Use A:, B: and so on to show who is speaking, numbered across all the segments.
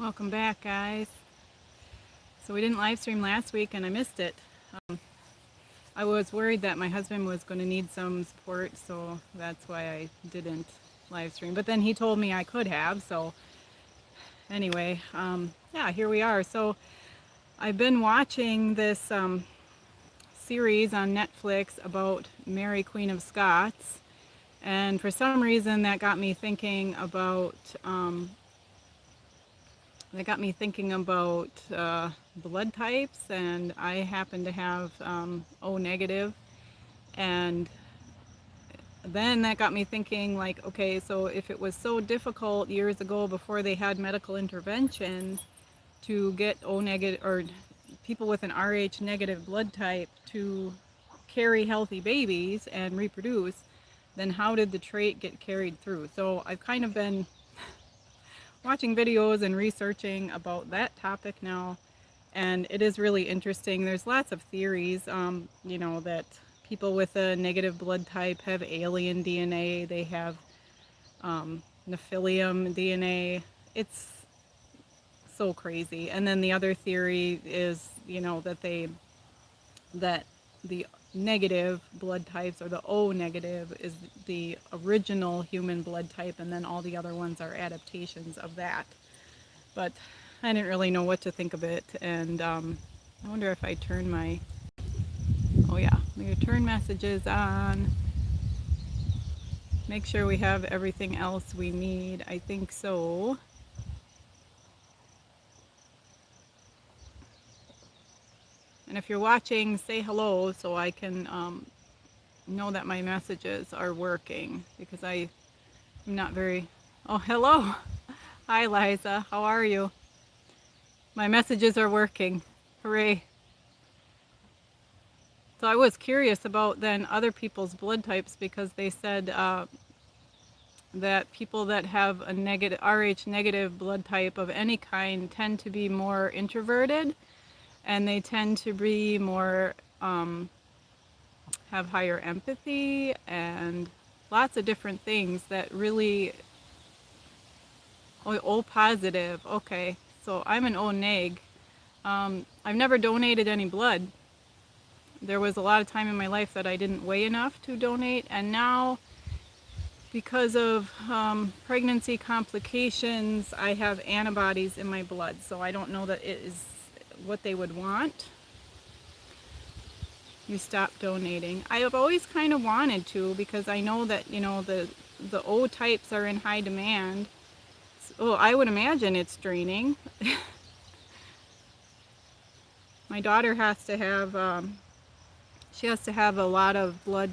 A: Welcome back, guys. So we didn't live stream last week and I missed it. Um, I was worried that my husband was going to need some support, so that's why I didn't live stream. But then he told me I could have, so anyway, yeah, here we are. So I've been watching this series on Netflix about Mary, Queen of Scots, and for some reason that got me thinking about blood types, and I happen to have O negative, and then that got me thinking, like, okay, so if it was so difficult years ago before they had medical intervention to get O negative or people with an Rh negative blood type to carry healthy babies and reproduce, then how did the trait get carried through? So I've kind of been watching videos and researching about that topic now, and it is really interesting. There's lots of theories, that people with a negative blood type have alien DNA, they have Nephilium DNA. It's so crazy. And then the other theory is, that the negative blood types, or the O negative, is the original human blood type, and then all the other ones are adaptations of that. But I didn't really know what to think of it, and I wonder if I turn my, oh yeah, I'm going to turn messages on, make sure we have everything else we need. I think so. And if you're watching, say hello so I can know that my messages are working, because I'm not very, oh, hello. Hi, Liza. How are you? My messages are working. Hooray. So I was curious about then other people's blood types, because they said that people that have a negative Rh negative blood type of any kind tend to be more introverted, and they tend to be more have higher empathy and lots of different things that really. Oh, O positive. Okay, so I'm an O neg. I've never donated any blood. There was a lot of time in my life that I didn't weigh enough to donate, and now, because of pregnancy complications, I have antibodies in my blood, so I don't know that it is what they would want. You stop donating. I have always kind of wanted to, because I know that, the O types are in high demand. So I would imagine it's draining. My daughter has to have, she has to have a lot of blood,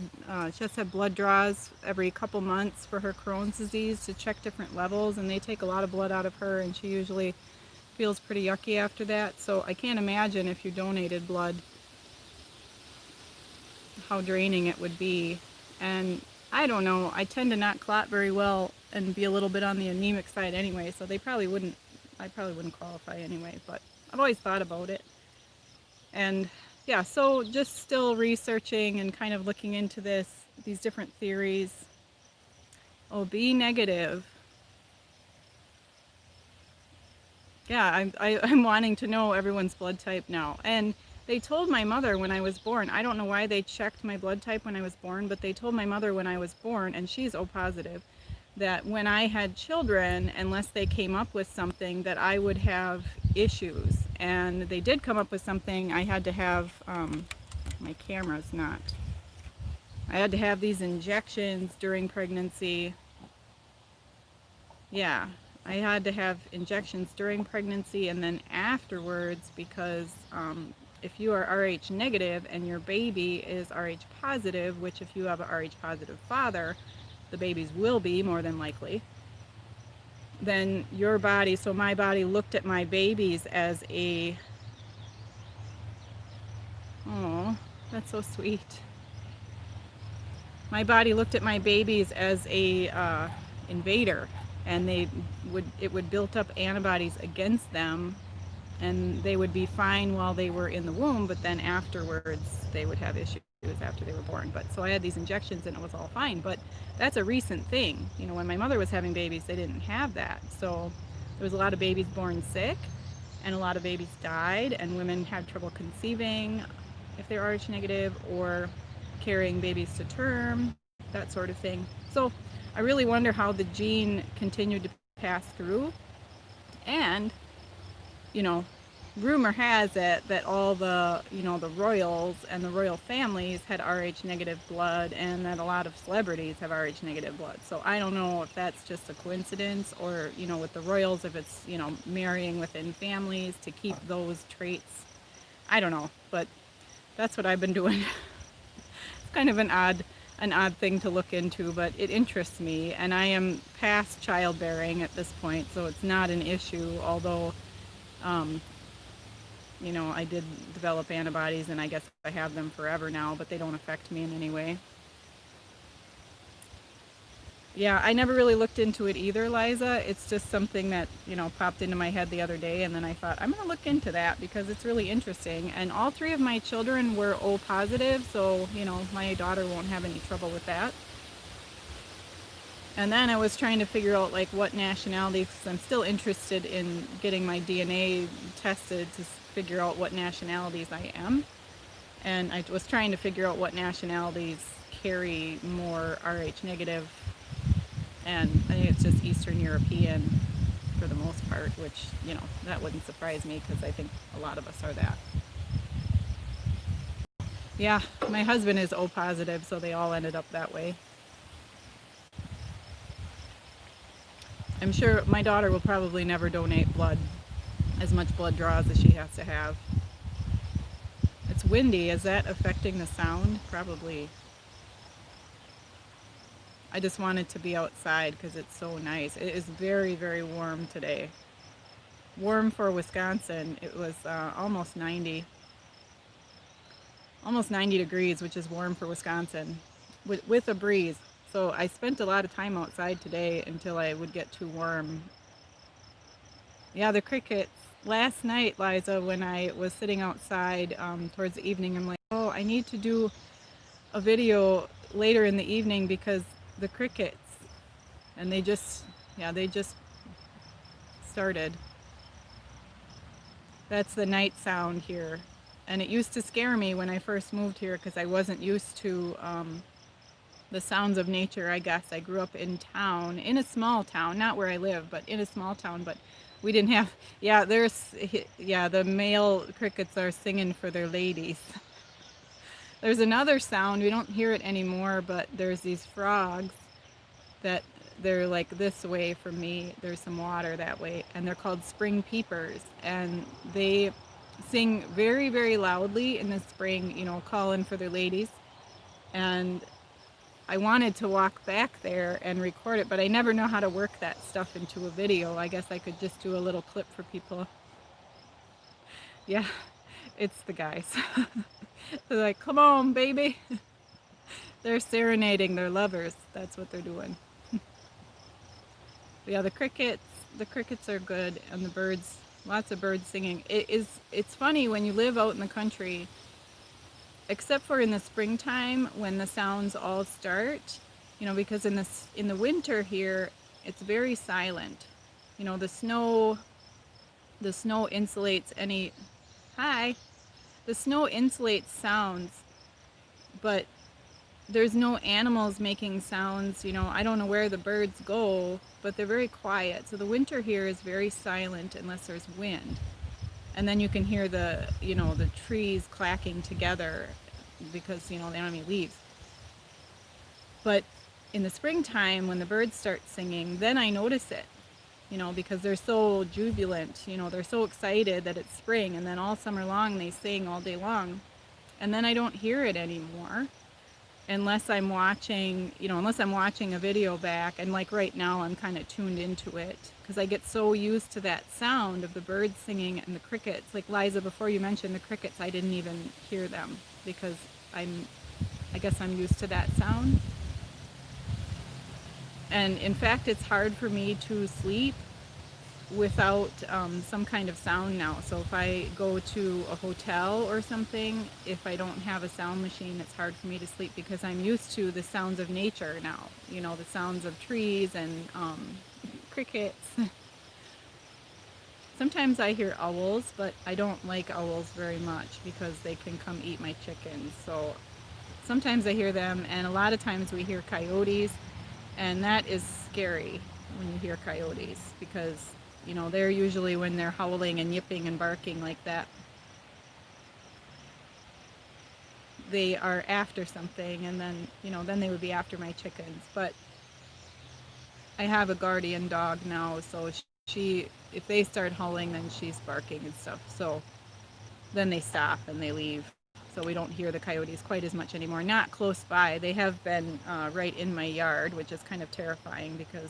A: she has to have blood draws every couple months for her Crohn's disease to check different levels, and they take a lot of blood out of her, and she usually feels pretty yucky after that. So I can't imagine, if you donated blood, how draining it would be. And I don't know, I tend to not clot very well and be a little bit on the anemic side anyway, so I probably wouldn't qualify anyway, but I've always thought about it. And yeah, so just still researching and kind of looking into these different theories. Oh, B negative. Yeah, I'm wanting to know everyone's blood type now. And they told my mother when I was born, I don't know why they checked my blood type when I was born, but they told my mother when I was born, and she's O positive, that when I had children, unless they came up with something, that I would have issues. And they did come up with something. I had to have, my camera's not, I had to have these injections during pregnancy. Yeah, I had to have injections during pregnancy and then afterwards, because if you are Rh negative and your baby is Rh positive, which if you have a Rh positive father, the babies will be more than likely, then your body, so my body looked at my babies as a, oh, that's so sweet. My body looked at my babies as a invader, and it would build up antibodies against them, and they would be fine while they were in the womb, but then afterwards they would have issues after they were born. But so I had these injections and it was all fine. But that's a recent thing. When my mother was having babies, they didn't have that. So There was a lot of babies born sick, and a lot of babies died, and women had trouble conceiving if they're Rh negative, or carrying babies to term, that sort of thing. So I really wonder how the gene continued to pass through. And, you know, rumor has it that all the, the royals and the royal families had Rh negative blood, and that a lot of celebrities have Rh negative blood. So I don't know if that's just a coincidence, or, with the royals, if it's, marrying within families to keep those traits. I don't know, but that's what I've been doing. It's kind of an odd thing to look into, but it interests me, and I am past childbearing at this point, so it's not an issue, although um, I did develop antibodies, and I guess I have them forever now, but they don't affect me in any way. Yeah, I never really looked into it either, Liza. It's just something that, popped into my head the other day, and then I thought, I'm going to look into that because it's really interesting. And all three of my children were O positive, so, my daughter won't have any trouble with that. And then I was trying to figure out, like, what nationality, because I'm still interested in getting my DNA tested to figure out what nationalities I am. And I was trying to figure out what nationalities carry more Rh negative, and I think it's just Eastern European for the most part, which, that wouldn't surprise me because I think a lot of us are that. Yeah, my husband is O positive, so they all ended up that way. I'm sure my daughter will probably never donate blood, as much blood draws as she has to have. It's windy. Is that affecting the sound? Probably. I just wanted to be outside because it's so nice. It is very, very warm today. Warm for Wisconsin. It was almost 90 degrees, which is warm for Wisconsin, with a breeze. So I spent a lot of time outside today until I would get too warm. Yeah, the crickets. Last night, Liza, when I was sitting outside towards the evening, I'm like, oh, I need to do a video later in the evening because the crickets, and they just started. That's the night sound here. And it used to scare me when I first moved here because I wasn't used to the sounds of nature, I guess. I grew up in town, in a small town, not where I live, but in a small town. But we didn't have, the male crickets are singing for their ladies. There's another sound, we don't hear it anymore, but there's these frogs that they're like this way from me. There's some water that way, and they're called spring peepers, and they sing very, very loudly in the spring, calling for their ladies. And I wanted to walk back there and record it, but I never know how to work that stuff into a video. I guess I could just do a little clip for people. Yeah, it's the guys. They're like, come on, baby. They're serenading their lovers. That's what they're doing. Yeah, the crickets are good, and the birds, lots of birds singing. It's funny when you live out in the country, except for in the springtime when the sounds all start, because in the winter here, it's very silent. The snow insulates any, hi, the snow insulates sounds, but there's no animals making sounds. I don't know where the birds go, but they're very quiet. So the winter here is very silent unless there's wind. And then you can hear the trees clacking together because, they don't have any leaves. But in the springtime, when the birds start singing, then I notice it, because they're so jubilant, they're so excited that it's spring, and then all summer long they sing all day long. And then I don't hear it anymore unless I'm watching a video back, and like right now I'm kind of tuned into it because I get so used to that sound of the birds singing and the crickets. Like Liza, before you mentioned the crickets, I didn't even hear them because I guess I'm used to that sound. And in fact, it's hard for me to sleep without some kind of sound now. So if I go to a hotel or something, if I don't have a sound machine, it's hard for me to sleep because I'm used to the sounds of nature now, the sounds of trees and crickets. Sometimes I hear owls, but I don't like owls very much because they can come eat my chickens. So sometimes I hear them, and a lot of times we hear coyotes, and that is scary when you hear coyotes because, you know, they're usually when they're howling and yipping and barking like that, they are after something, and then, you know, then they would be after my chickens. But I have a guardian dog now, so she, if they start howling, then she's barking and stuff. So then they stop and they leave. So we don't hear the coyotes quite as much anymore. Not close by. They have been right in my yard, which is kind of terrifying because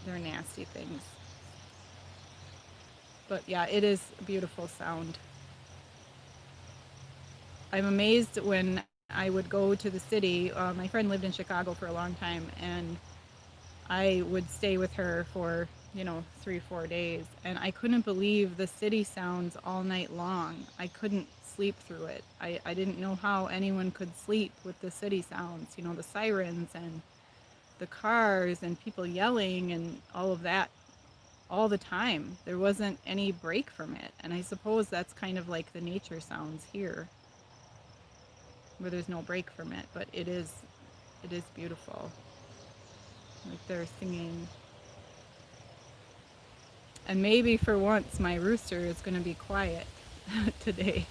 A: they're nasty things. But yeah, it is a beautiful sound. I'm amazed when I would go to the city. My friend lived in Chicago for a long time, and I would stay with her for, you know, 3, 4 days, and I couldn't believe the city sounds all night long. I couldn't sleep through it. I didn't know how anyone could sleep with the city sounds, you know, the sirens and the cars and people yelling and all of that all the time. There wasn't any break from it. And I suppose that's kind of like the nature sounds here, where there's no break from it, but it is beautiful. Like they're singing. And maybe for once my rooster is going to be quiet today.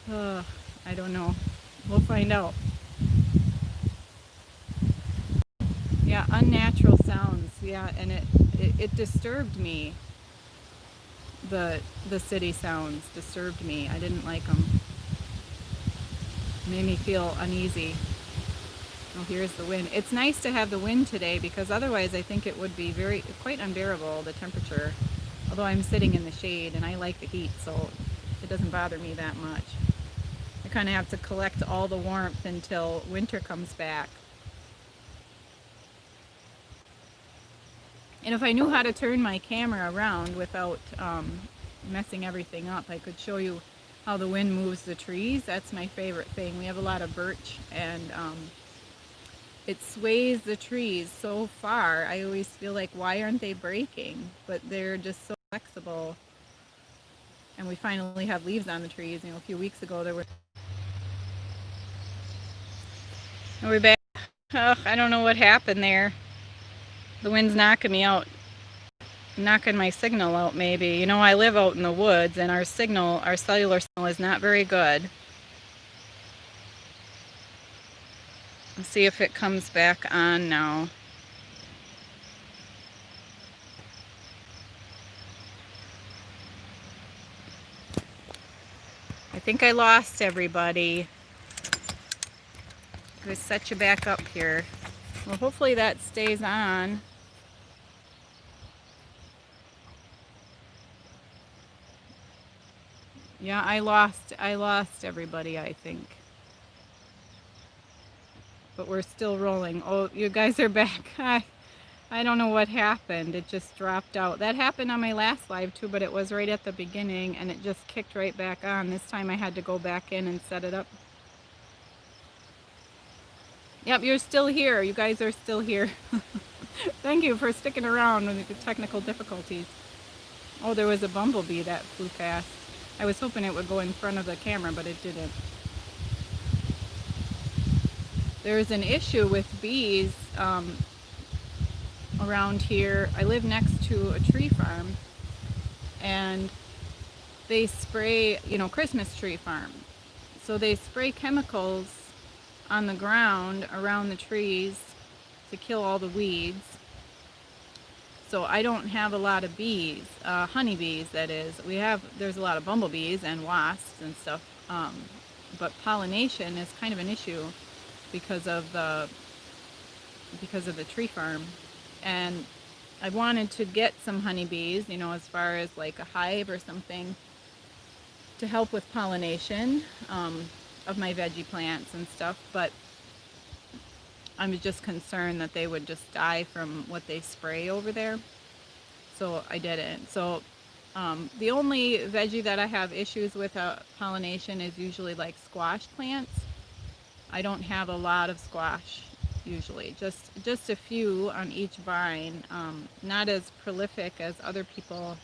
A: I don't know. We'll find out. Yeah, unnatural sounds. Yeah, and it disturbed me. The city sounds disturbed me. I didn't like them. Made me feel uneasy. Oh, here's the wind. It's nice to have the wind today because otherwise I think it would be quite unbearable, the temperature. Although I'm sitting in the shade and I like the heat, so it doesn't bother me that much. I kind of have to collect all the warmth until winter comes back. And if I knew how to turn my camera around without messing everything up, I could show you how the wind moves the trees. That's my favorite thing. We have a lot of birch, and it sways the trees so far. I always feel like, why aren't they breaking? But they're just so flexible. And we finally have leaves on the trees. You know, a few weeks ago there were... Are we back? Oh, I don't know what happened there. The wind's knocking me out. Knocking my signal out maybe. You know, I live out in the woods and our cellular signal is not very good. Let's see if it comes back on now. I think I lost everybody. Let's set you back up here. Well, hopefully that stays on. Yeah, I lost everybody, I think. But we're still rolling. Oh, you guys are back. I don't know what happened. It just dropped out. That happened on my last live too, but it was right at the beginning and it just kicked right back on. This time I had to go back in and set it up. Yep, you're still here. You guys are still here. Thank you for sticking around with the technical difficulties. Oh, there was a bumblebee that flew past. I was hoping it would go in front of the camera, but it didn't. There's an issue with bees around here. I live next to a tree farm, and they spray, you know, Christmas tree farm. So they spray chemicals on the ground around the trees to kill all the weeds. So I don't have a lot of bees, honeybees that is. There's a lot of bumblebees and wasps and stuff, but pollination is kind of an issue because of the tree farm. And I wanted to get some honeybees, you know, as far as like a hive or something to help with pollination of my veggie plants and stuff, but I'm just concerned that they would just die from what they spray over there. So I didn't. So the only veggie that I have issues with pollination is usually like squash plants. I don't have a lot of squash usually, just a few on each vine, not as prolific as other people.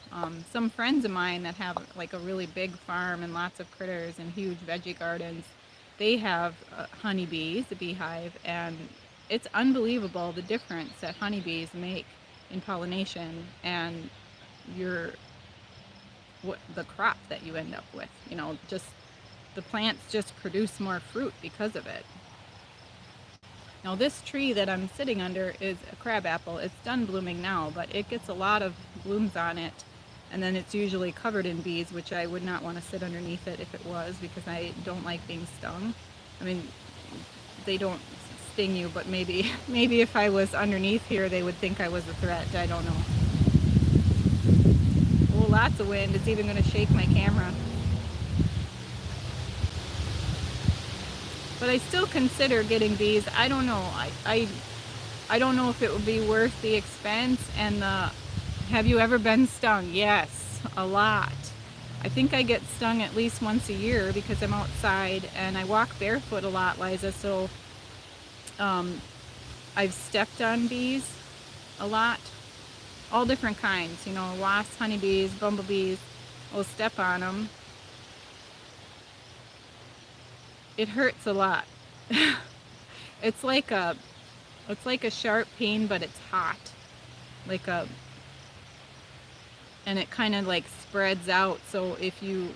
A: Some friends of mine that have like a really big farm and lots of critters and huge veggie gardens, they have honeybees, a beehive, and it's unbelievable the difference that honeybees make in pollination and your the crop that you end up with. You know, just the plants just produce more fruit because of it. Now this tree that I'm sitting under is a crabapple. It's done blooming now, but it gets a lot of blooms on it, and then it's usually covered in bees, which I would not want to sit underneath it if it was, because I don't like being stung. I mean, they don't sting you, but maybe if I was underneath here, they would think I was a threat. I don't know. Oh, lots of wind. It's even going to shake my camera. But I still consider getting bees. I don't know. I don't know if it would be worth the expense and the... Have you ever been stung? Yes, a lot. I think I get stung at least once a year because I'm outside and I walk barefoot a lot, Liza, so I've stepped on bees a lot. All different kinds, you know, wasps, honeybees, bumblebees. I'll step on them. It hurts a lot. It's like a sharp pain, but it's hot. And it kind of like spreads out. So if you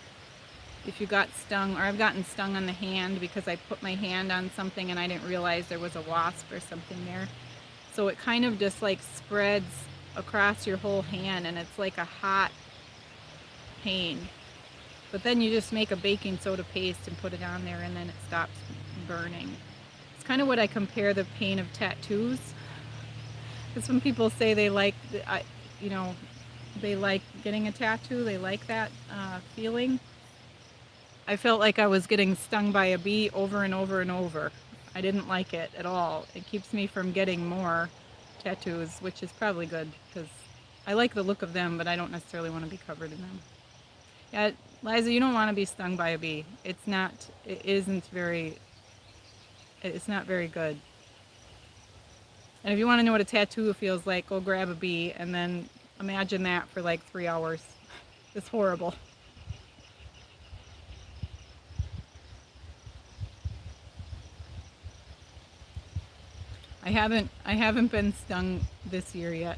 A: got stung, or I've gotten stung on the hand because I put my hand on something and I didn't realize there was a wasp or something there. So it kind of just like spreads across your whole hand, and it's like a hot pain. But then you just make a baking soda paste and put it on there, and then it stops burning. It's kind of what I compare the pain of tattoos. Because when people say they like, you know, they like getting a tattoo, they like that feeling. I felt like I was getting stung by a bee over and over and over. I didn't like it at all. It keeps me from getting more tattoos, which is probably good because I like the look of them, but I don't necessarily want to be covered in them. Yeah, Liza, you don't want to be stung by a bee. It's not very good. And if you want to know what a tattoo feels like, go grab a bee and then imagine that for like 3 hours. It's horrible. I haven't been stung this year yet.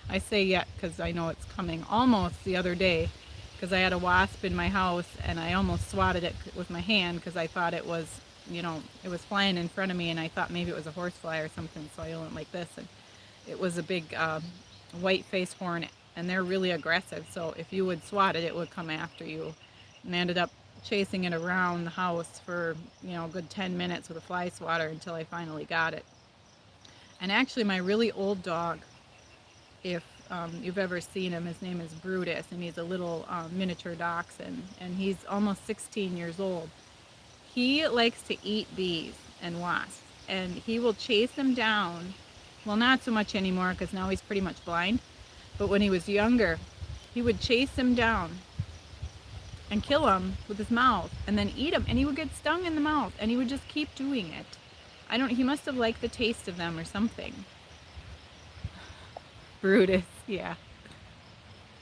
A: I say yet because I know it's coming. Almost the other day, because I had a wasp in my house and I almost swatted it with my hand because I thought it was, you know, it was flying in front of me and I thought maybe it was a horsefly or something, so I went like this, and it was a big white-faced hornet, and they're really aggressive, so if you would swat it, it would come after you. And I ended up chasing it around the house for, you know, a good 10 minutes with a fly swatter until I finally got it. And actually my really old dog, if you've ever seen him, his name is Brutus, and he's a little miniature dachshund, and he's almost 16 years old. He likes to eat bees and wasps, and he will chase them down. Well, not so much anymore because now he's pretty much blind, but when he was younger, he would chase them down and kill them with his mouth and then eat them, and he would get stung in the mouth, and he would just keep doing it. He must have liked the taste of them or something. Brutus, yeah.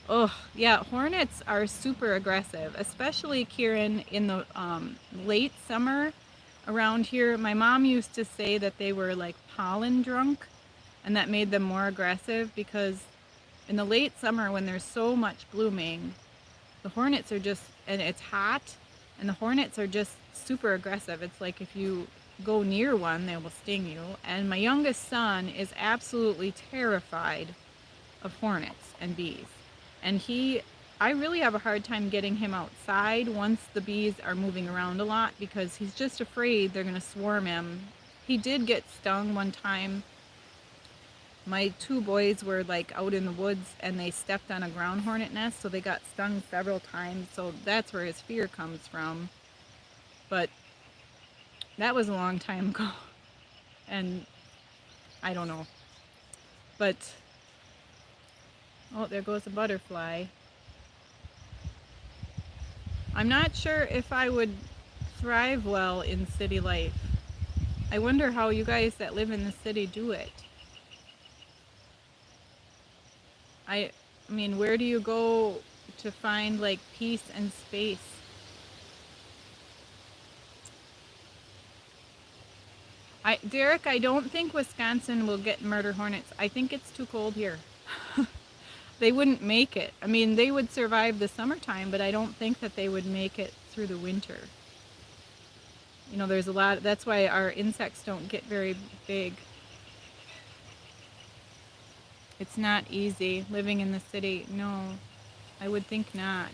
A: Oh, yeah, hornets are super aggressive, especially, Kieran, in the late summer around here. My mom used to say that they were like pollen drunk, and that made them more aggressive because in the late summer when there's so much blooming, the hornets are just, and it's hot, and the hornets are just super aggressive. It's like if you go near one, they will sting you. And my youngest son is absolutely terrified of hornets and bees. And I really have a hard time getting him outside once the bees are moving around a lot because he's just afraid they're going to swarm him. He did get stung one time. My 2 boys were like out in the woods and they stepped on a ground hornet nest, so they got stung several times. So that's where his fear comes from. But that was a long time ago, and I don't know. But, oh, there goes a butterfly. I'm not sure if I would thrive well in city life. I wonder how you guys that live in the city do it. I, I mean, where do you go to find like peace and space? Derek, I don't think Wisconsin will get murder hornets. I think it's too cold here. They wouldn't make it. I mean, they would survive the summertime, but I don't think that they would make it through the winter. You know, there's a lot, that's why our insects don't get very big. It's not easy living in the city. No, I would think not.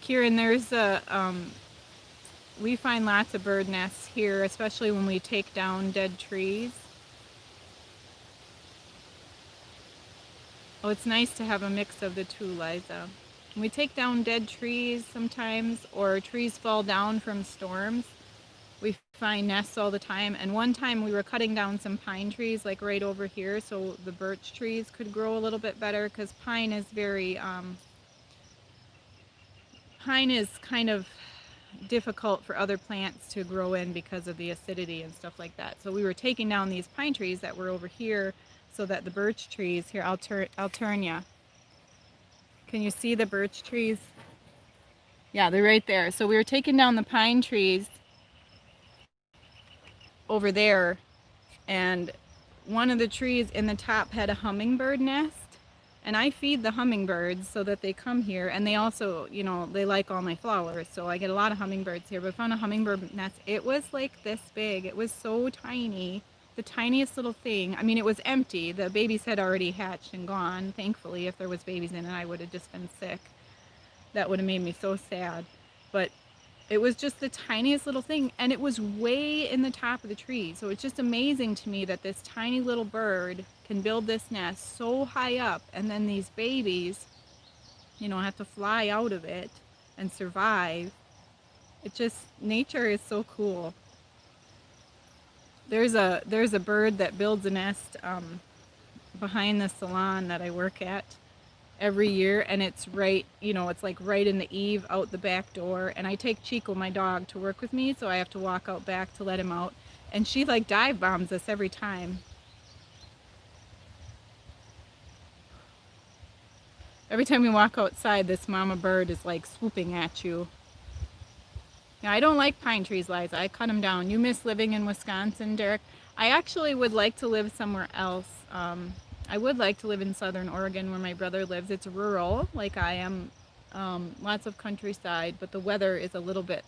A: Kieran, we find lots of bird nests here, especially when we take down dead trees. Oh, it's nice to have a mix of the two, Liza. When we take down dead trees sometimes, or trees fall down from storms, we find nests all the time. And one time we were cutting down some pine trees, like right over here, so the birch trees could grow a little bit better, because pine is pine is kind of difficult for other plants to grow in because of the acidity and stuff like that. So we were taking down these pine trees that were over here so that the birch trees, here, I'll turn you. Can you see the birch trees? Yeah, they're right there. So we were taking down the pine trees over there, and one of the trees in the top had a hummingbird nest. And I feed the hummingbirds so that they come here, and they also, you know, they like all my flowers, so I get a lot of hummingbirds here. But I found a hummingbird nest. It was like this big. It was so tiny, the tiniest little thing. I mean, it was empty. The babies had already hatched and gone. Thankfully, if there was babies in it, I would have just been sick. That would have made me so sad. But it was just the tiniest little thing, and it was way in the top of the tree. So it's just amazing to me that this tiny little bird can build this nest so high up, and then these babies, you know, have to fly out of it and survive. It just, nature is so cool. There's a bird that builds a nest behind the salon that I work at every year, and it's right, you know, it's like right in the eave out the back door. And I take Chico, my dog, to work with me, so I have to walk out back to let him out, and she like dive bombs us every time. Every time we walk outside, this mama bird is like swooping at you. Yeah, I don't like pine trees, Liza. I cut them down. You miss living in Wisconsin, Derek? I actually would like to live somewhere else. I would like to live in Southern Oregon where my brother lives. It's rural, like I am. Lots of countryside, but the weather is a little bit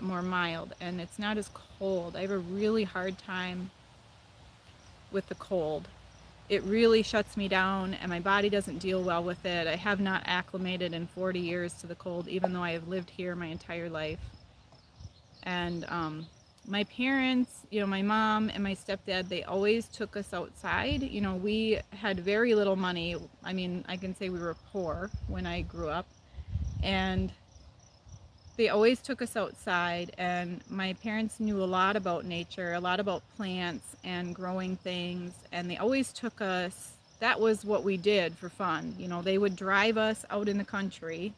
A: more mild, and it's not as cold. I have a really hard time with the cold. It really shuts me down, and my body doesn't deal well with it. I have not acclimated in 40 years to the cold, even though I have lived here my entire life. And my parents, you know, my mom and my stepdad, they always took us outside. You know, we had very little money. I mean, I can say we were poor when I grew up. And they always took us outside, and my parents knew a lot about nature, a lot about plants and growing things, and they always took us, that was what we did for fun. You know, they would drive us out in the country,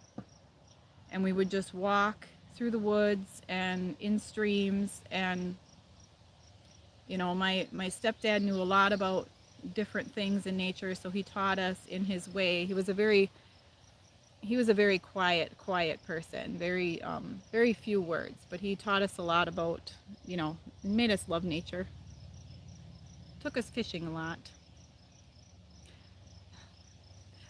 A: and we would just walk through the woods and in streams. And you know, my stepdad knew a lot about different things in nature, so he taught us in his way. He was a very quiet person, very few words, but he taught us a lot about, you know, made us love nature. Took us fishing a lot.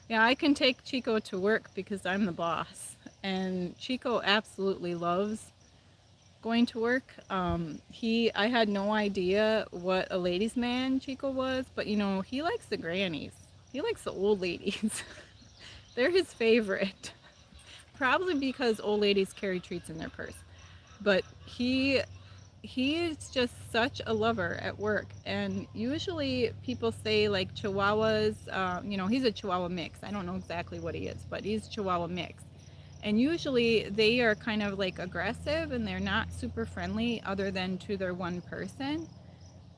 A: Yeah, I can take Chico to work because I'm the boss, and Chico absolutely loves going to work. I had no idea what a ladies' man Chico was, but you know, he likes the grannies. He likes the old ladies. They're his favorite. Probably because old ladies carry treats in their purse. But he is just such a lover at work. And usually people say like Chihuahuas, you know, he's a Chihuahua mix. I don't know exactly what he is, but he's Chihuahua mix. And usually they are kind of like aggressive, and they're not super friendly other than to their one person.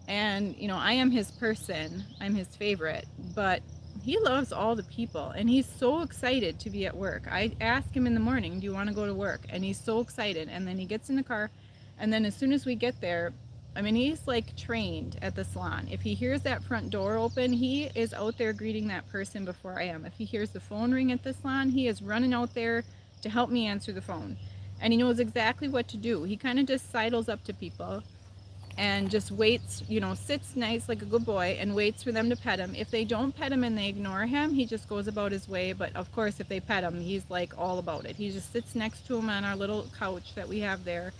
A: And, you know, I am his person. I'm his favorite. But he loves all the people, and he's so excited to be at work. I ask him in the morning, do you want to go to work? And he's so excited, and then he gets in the car, and then as soon as we get there, I mean, he's like trained at the salon. If he hears that front door open, he is out there greeting that person before I am. If he hears the phone ring at the salon, he is running out there to help me answer the phone. And he knows exactly what to do. He kind of just sidles up to people and just waits, you know, sits nice like a good boy and waits for them to pet him. If they don't pet him and they ignore him, he just goes about his way. But of course, if they pet him, he's like all about it. He just sits next to him on our little couch that we have there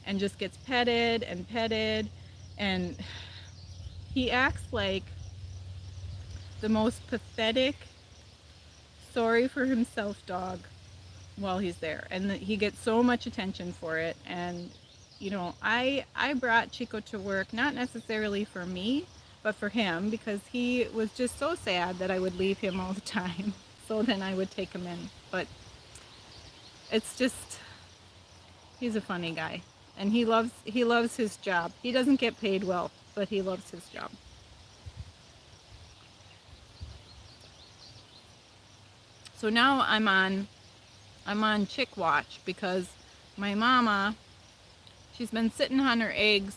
A: and just gets petted and petted. And he acts like the most pathetic, sorry for himself dog while he's there. And he gets so much attention for it. And you know, I brought Chico to work, not necessarily for me, but for him, because he was just so sad that I would leave him all the time. So then I would take him in. But it's just, he's a funny guy. And he loves his job. He doesn't get paid well, but he loves his job. So now I'm on chick watch because my mama, she's been sitting on her eggs,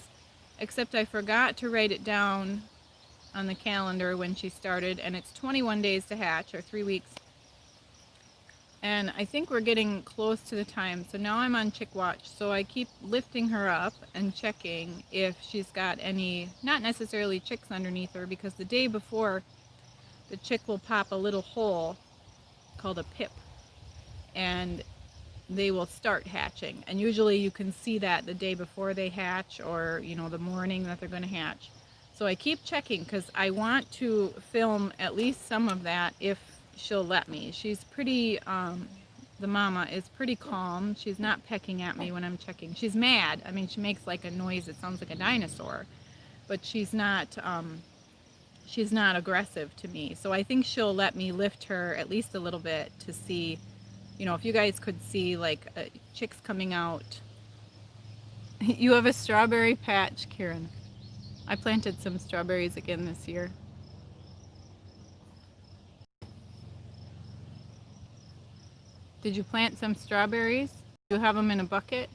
A: except I forgot to write it down on the calendar when she started, and it's 21 days to hatch, or 3 weeks. And I think we're getting close to the time, so now I'm on chick watch. So I keep lifting her up and checking if she's got any, not necessarily chicks underneath her, because the day before, the chick will pop a little hole called a pip, and they will start hatching. And usually you can see that the day before they hatch, or you know, the morning that they're going to hatch. So I keep checking because I want to film at least some of that if she'll let me. She's pretty, the mama is pretty calm. She's not pecking at me when I'm checking. She's mad. I mean, she makes like a noise that sounds like a dinosaur, but she's not aggressive to me. So I think she'll let me lift her at least a little bit to see, you know, if you guys could see like chicks coming out. You have a strawberry patch, Karen. I planted some strawberries again this year. Did you plant some strawberries? Do you have them in a bucket?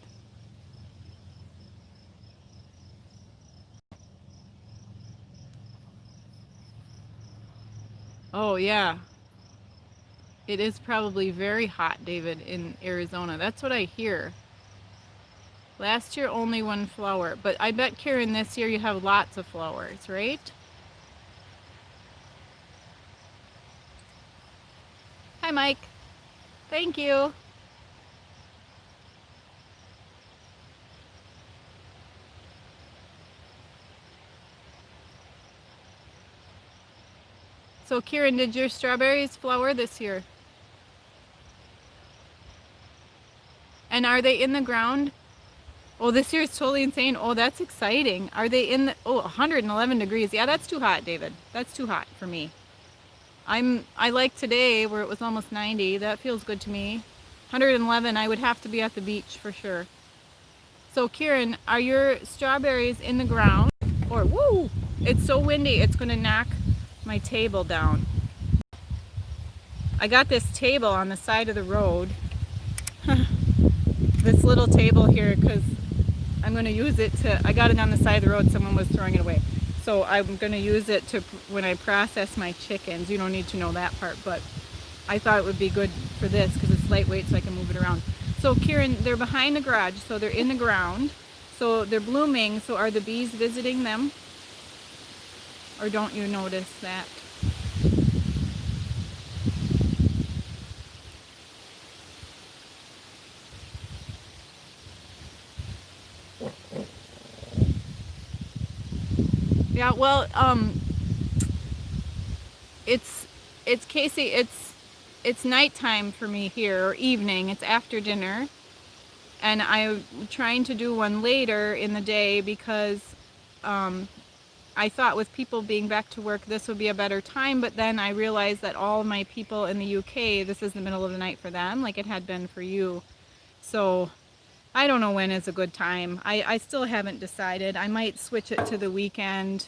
A: Oh yeah. It is probably very hot, David, in Arizona. That's what I hear. Last year only one flower, but I bet, Karen, this year you have lots of flowers, right? Hi, Mike. Thank you. So, Kieran, did your strawberries flower this year? And are they in the ground? Oh, this year is totally insane. Oh, that's exciting. Are they in the, oh, 111 degrees. Yeah, that's too hot, David. That's too hot for me. I like today where it was almost 90. That feels good to me. 111, I would have to be at the beach for sure. So, Kieran, are your strawberries in the ground? Or, woo, it's so windy, it's going to knock my table down. I got this table on the side of the road. This little table here, because I'm going to use it to, I got it on the side of the road, someone was throwing it away. So I'm going to use it to, when I process my chickens. You don't need to know that part, but I thought it would be good for this because it's lightweight so I can move it around. So Kieran, they're behind the garage, so they're in the ground. So they're blooming, so are the bees visiting them? Or don't you notice that? Yeah, well, it's Casey, it's nighttime for me here, or evening, it's after dinner. And I'm trying to do one later in the day because I thought with people being back to work this would be a better time, but then I realized that all my people in the UK, this is the middle of the night for them, like it had been for you. So I don't know when is a good time. I still haven't decided. I might switch it to the weekend,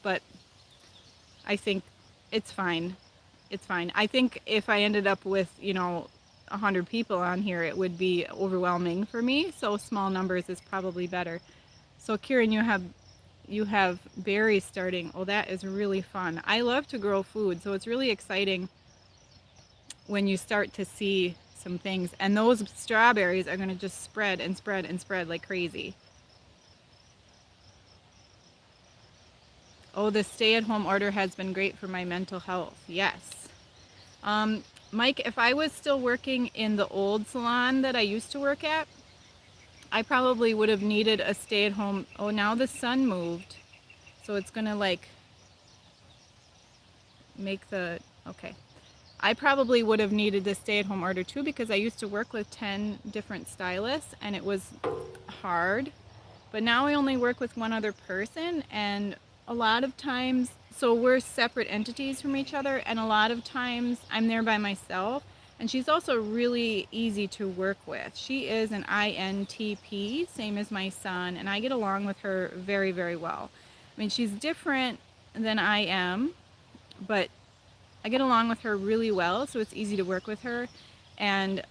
A: but I think It's fine. It's fine. I think if I ended up with, 100 people on here, it would be overwhelming for me. So small numbers is probably better. So Kieran, you have berries starting. Oh, that is really fun. I love to grow food, so it's really exciting when you start to see some things. And those strawberries are going to just spread and spread and spread like crazy. Oh, the stay-at-home order has been great for my mental health. Yes. Mike, if I was still working in the old salon that I used to work at, I probably would have needed a stay-at-home. Oh, now the sun moved. So it's going to like make the, okay. I probably would have needed the stay-at-home order too, because I used to work with 10 different stylists and it was hard. But now I only work with one other person, and a lot of times, so we're separate entities from each other, and a lot of times I'm there by myself. And she's also really easy to work with. She is an INTP, same as my son, and I get along with her very, very well. I mean, she's different than I am, but I get along with her really well, so it's easy to work with her. And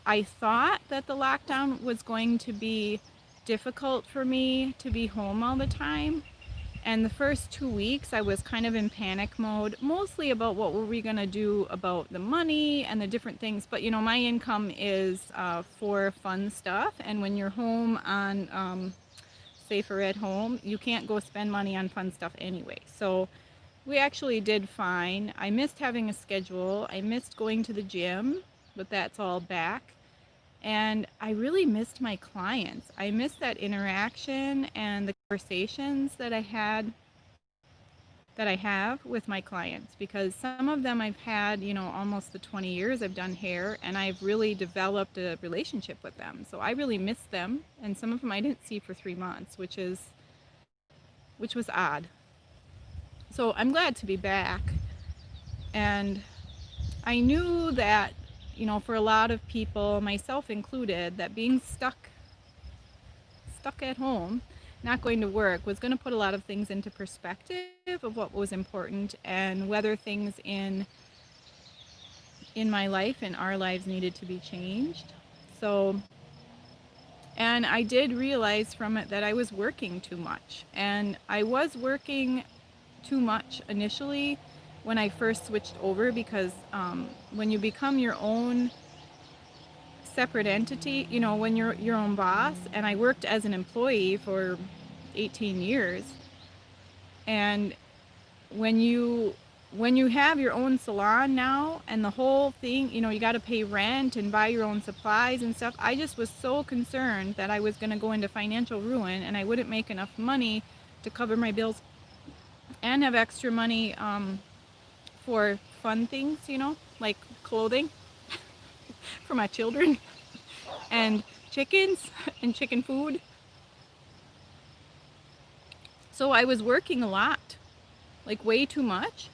A: I thought that the lockdown was going to be difficult for me to be home all the time. And the first 2 weeks I was kind of in panic mode, mostly about what were we going to do about the money and the different things. But my income is for fun stuff. And when you're home on Safer at Home, you can't go spend money on fun stuff anyway. So we actually did fine. I missed having a schedule. I missed going to the gym, but that's all back. And I really missed my clients. I missed that interaction and the conversations that I have with my clients, because some of them I've had, almost the 20 years I've done hair, and I've really developed a relationship with them. So I really miss them, and some of them I didn't see for 3 months, which was odd. So I'm glad to be back. And I knew that, for a lot of people, myself included, that being stuck at home, not going to work, was going to put a lot of things into perspective of what was important and whether things in my life, in our lives, needed to be changed. So, and I did realize from it that I was working too much. And I was working too much initially when I first switched over, because when you become your own separate entity, when you're your own boss, and I worked as an employee for 18 years, and when you have your own salon now, and the whole thing, you got to pay rent and buy your own supplies and stuff, I just was so concerned that I was going to go into financial ruin and I wouldn't make enough money to cover my bills and have extra money for fun things, like clothing for my children and chickens and chicken food. So I was working a lot, like way too much.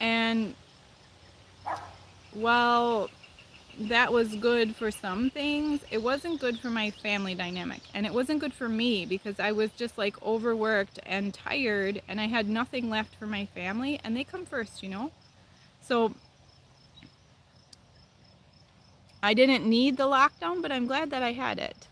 A: And while that was good for some things, it wasn't good for my family dynamic. And it wasn't good for me, because I was just like overworked and tired, and I had nothing left for my family, and they come first, So I didn't need the lockdown, but I'm glad that I had it.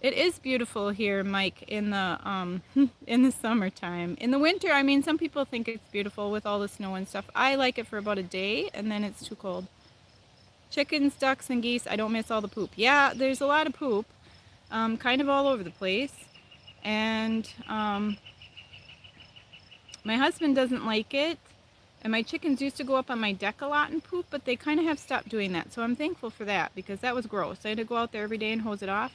A: It is beautiful here, Mike, in the in the summertime. In the winter, I mean, some people think it's beautiful with all the snow and stuff. I like it for about a day, and then it's too cold. Chickens, ducks, and geese, I don't miss all the poop. Yeah, there's a lot of poop, kind of all over the place. And my husband doesn't like it. And my chickens used to go up on my deck a lot and poop, but they kind of have stopped doing that. So I'm thankful for that, because that was gross. I had to go out there every day and hose it off.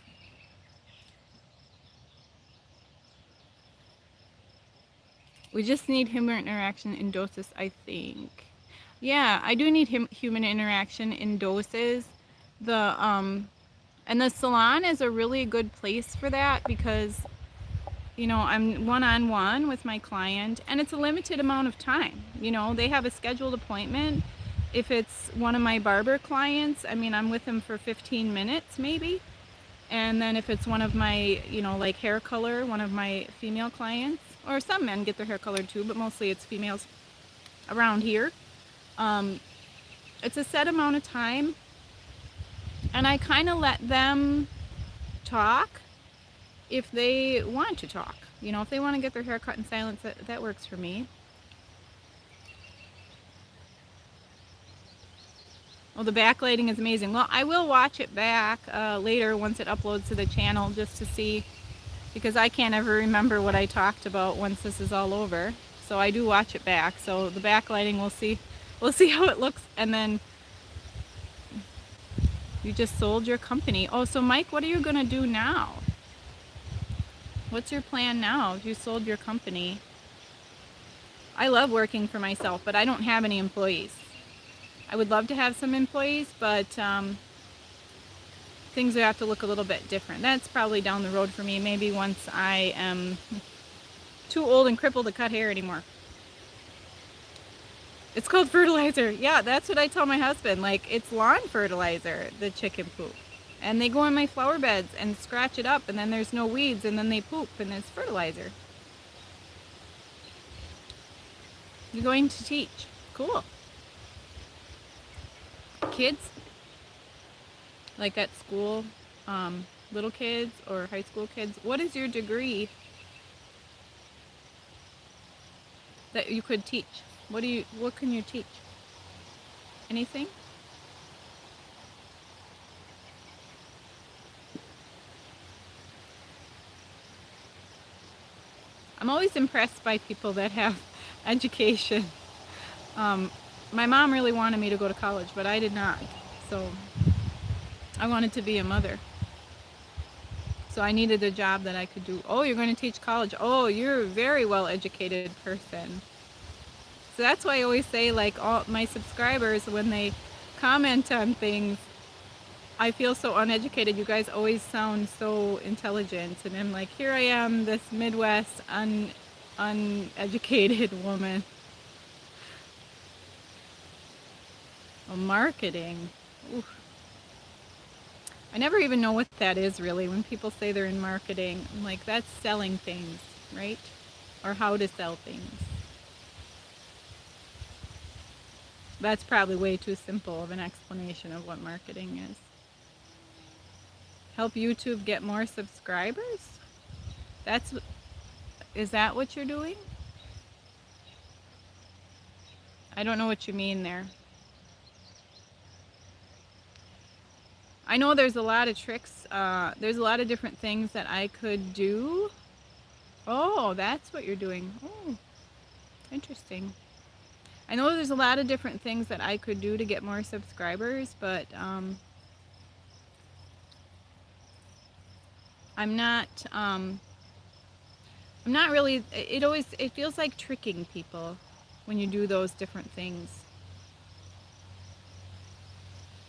A: We just need human interaction in doses, I think. Yeah, I do need human interaction in doses. And the salon is a really good place for that, because I'm one-on-one with my client, and it's a limited amount of time. They have a scheduled appointment. If it's one of my barber clients, I mean, I'm with them for 15 minutes maybe. And then if it's one of my, like hair color, one of my female clients, or some men get their hair colored too, but mostly it's females around here. Um, it's a set amount of time, and I kind of let them talk if they want to talk. If they want to get their hair cut in silence, that works for me. Well, the backlighting is amazing. Well, I will watch it back later once it uploads to the channel just to see, because I can't ever remember what I talked about once this is all over. So I do watch it back. So the backlighting, we'll see how it looks. And then you just sold your company. Oh, so Mike, what are you gonna do now? What's your plan now? If you sold your company. I love working for myself, but I don't have any employees. I would love to have some employees, but things would have to look a little bit different. That's probably down the road for me, maybe once I am too old and crippled to cut hair anymore. It's called fertilizer. Yeah, that's what I tell my husband. Like, it's lawn fertilizer, the chicken poop. And they go in my flower beds and scratch it up, and then there's no weeds, and then they poop, and it's fertilizer. You're going to teach. Cool. Kids? Like at school, little kids or high school kids? What is your degree that you could teach? What can you teach? Anything? I'm always impressed by people that have education. My mom really wanted me to go to college, but I did not. So I wanted to be a mother. So I needed a job that I could do. Oh, you're going to teach college. Oh, you're a very well educated person. So that's why I always say, like, all my subscribers, when they comment on things, I feel so uneducated. You guys always sound so intelligent. And I'm like, here I am, this Midwest uneducated woman. Oh, marketing. Oof. I never even know what that is really. When people say they're in marketing, I'm like, that's selling things, right? Or how to sell things. That's probably way too simple of an explanation of what marketing is. Help YouTube get more subscribers? Is that what you're doing? I don't know what you mean there. I know there's a lot of tricks. There's a lot of different things that I could do. Oh, that's what you're doing. Oh, interesting. I know there's a lot of different things that I could do to get more subscribers, but I'm not really, it feels like tricking people when you do those different things.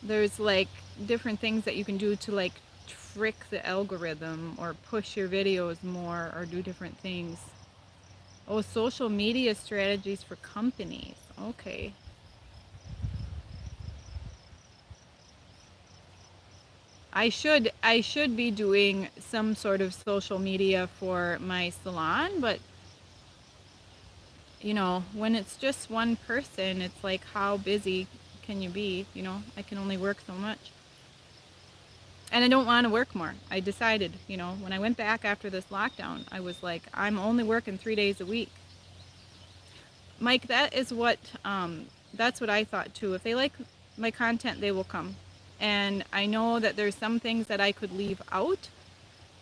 A: There's like different things that you can do to like trick the algorithm or push your videos more or do different things. Oh, social media strategies for companies. Okay. I should be doing some sort of social media for my salon, but when it's just one person, it's like, how busy can you be? I can only work so much. And I don't want to work more. I decided, when I went back after this lockdown, I was like, I'm only working 3 days a week. Mike, that's what I thought too. If they like my content, they will come. And I know that there's some things that I could leave out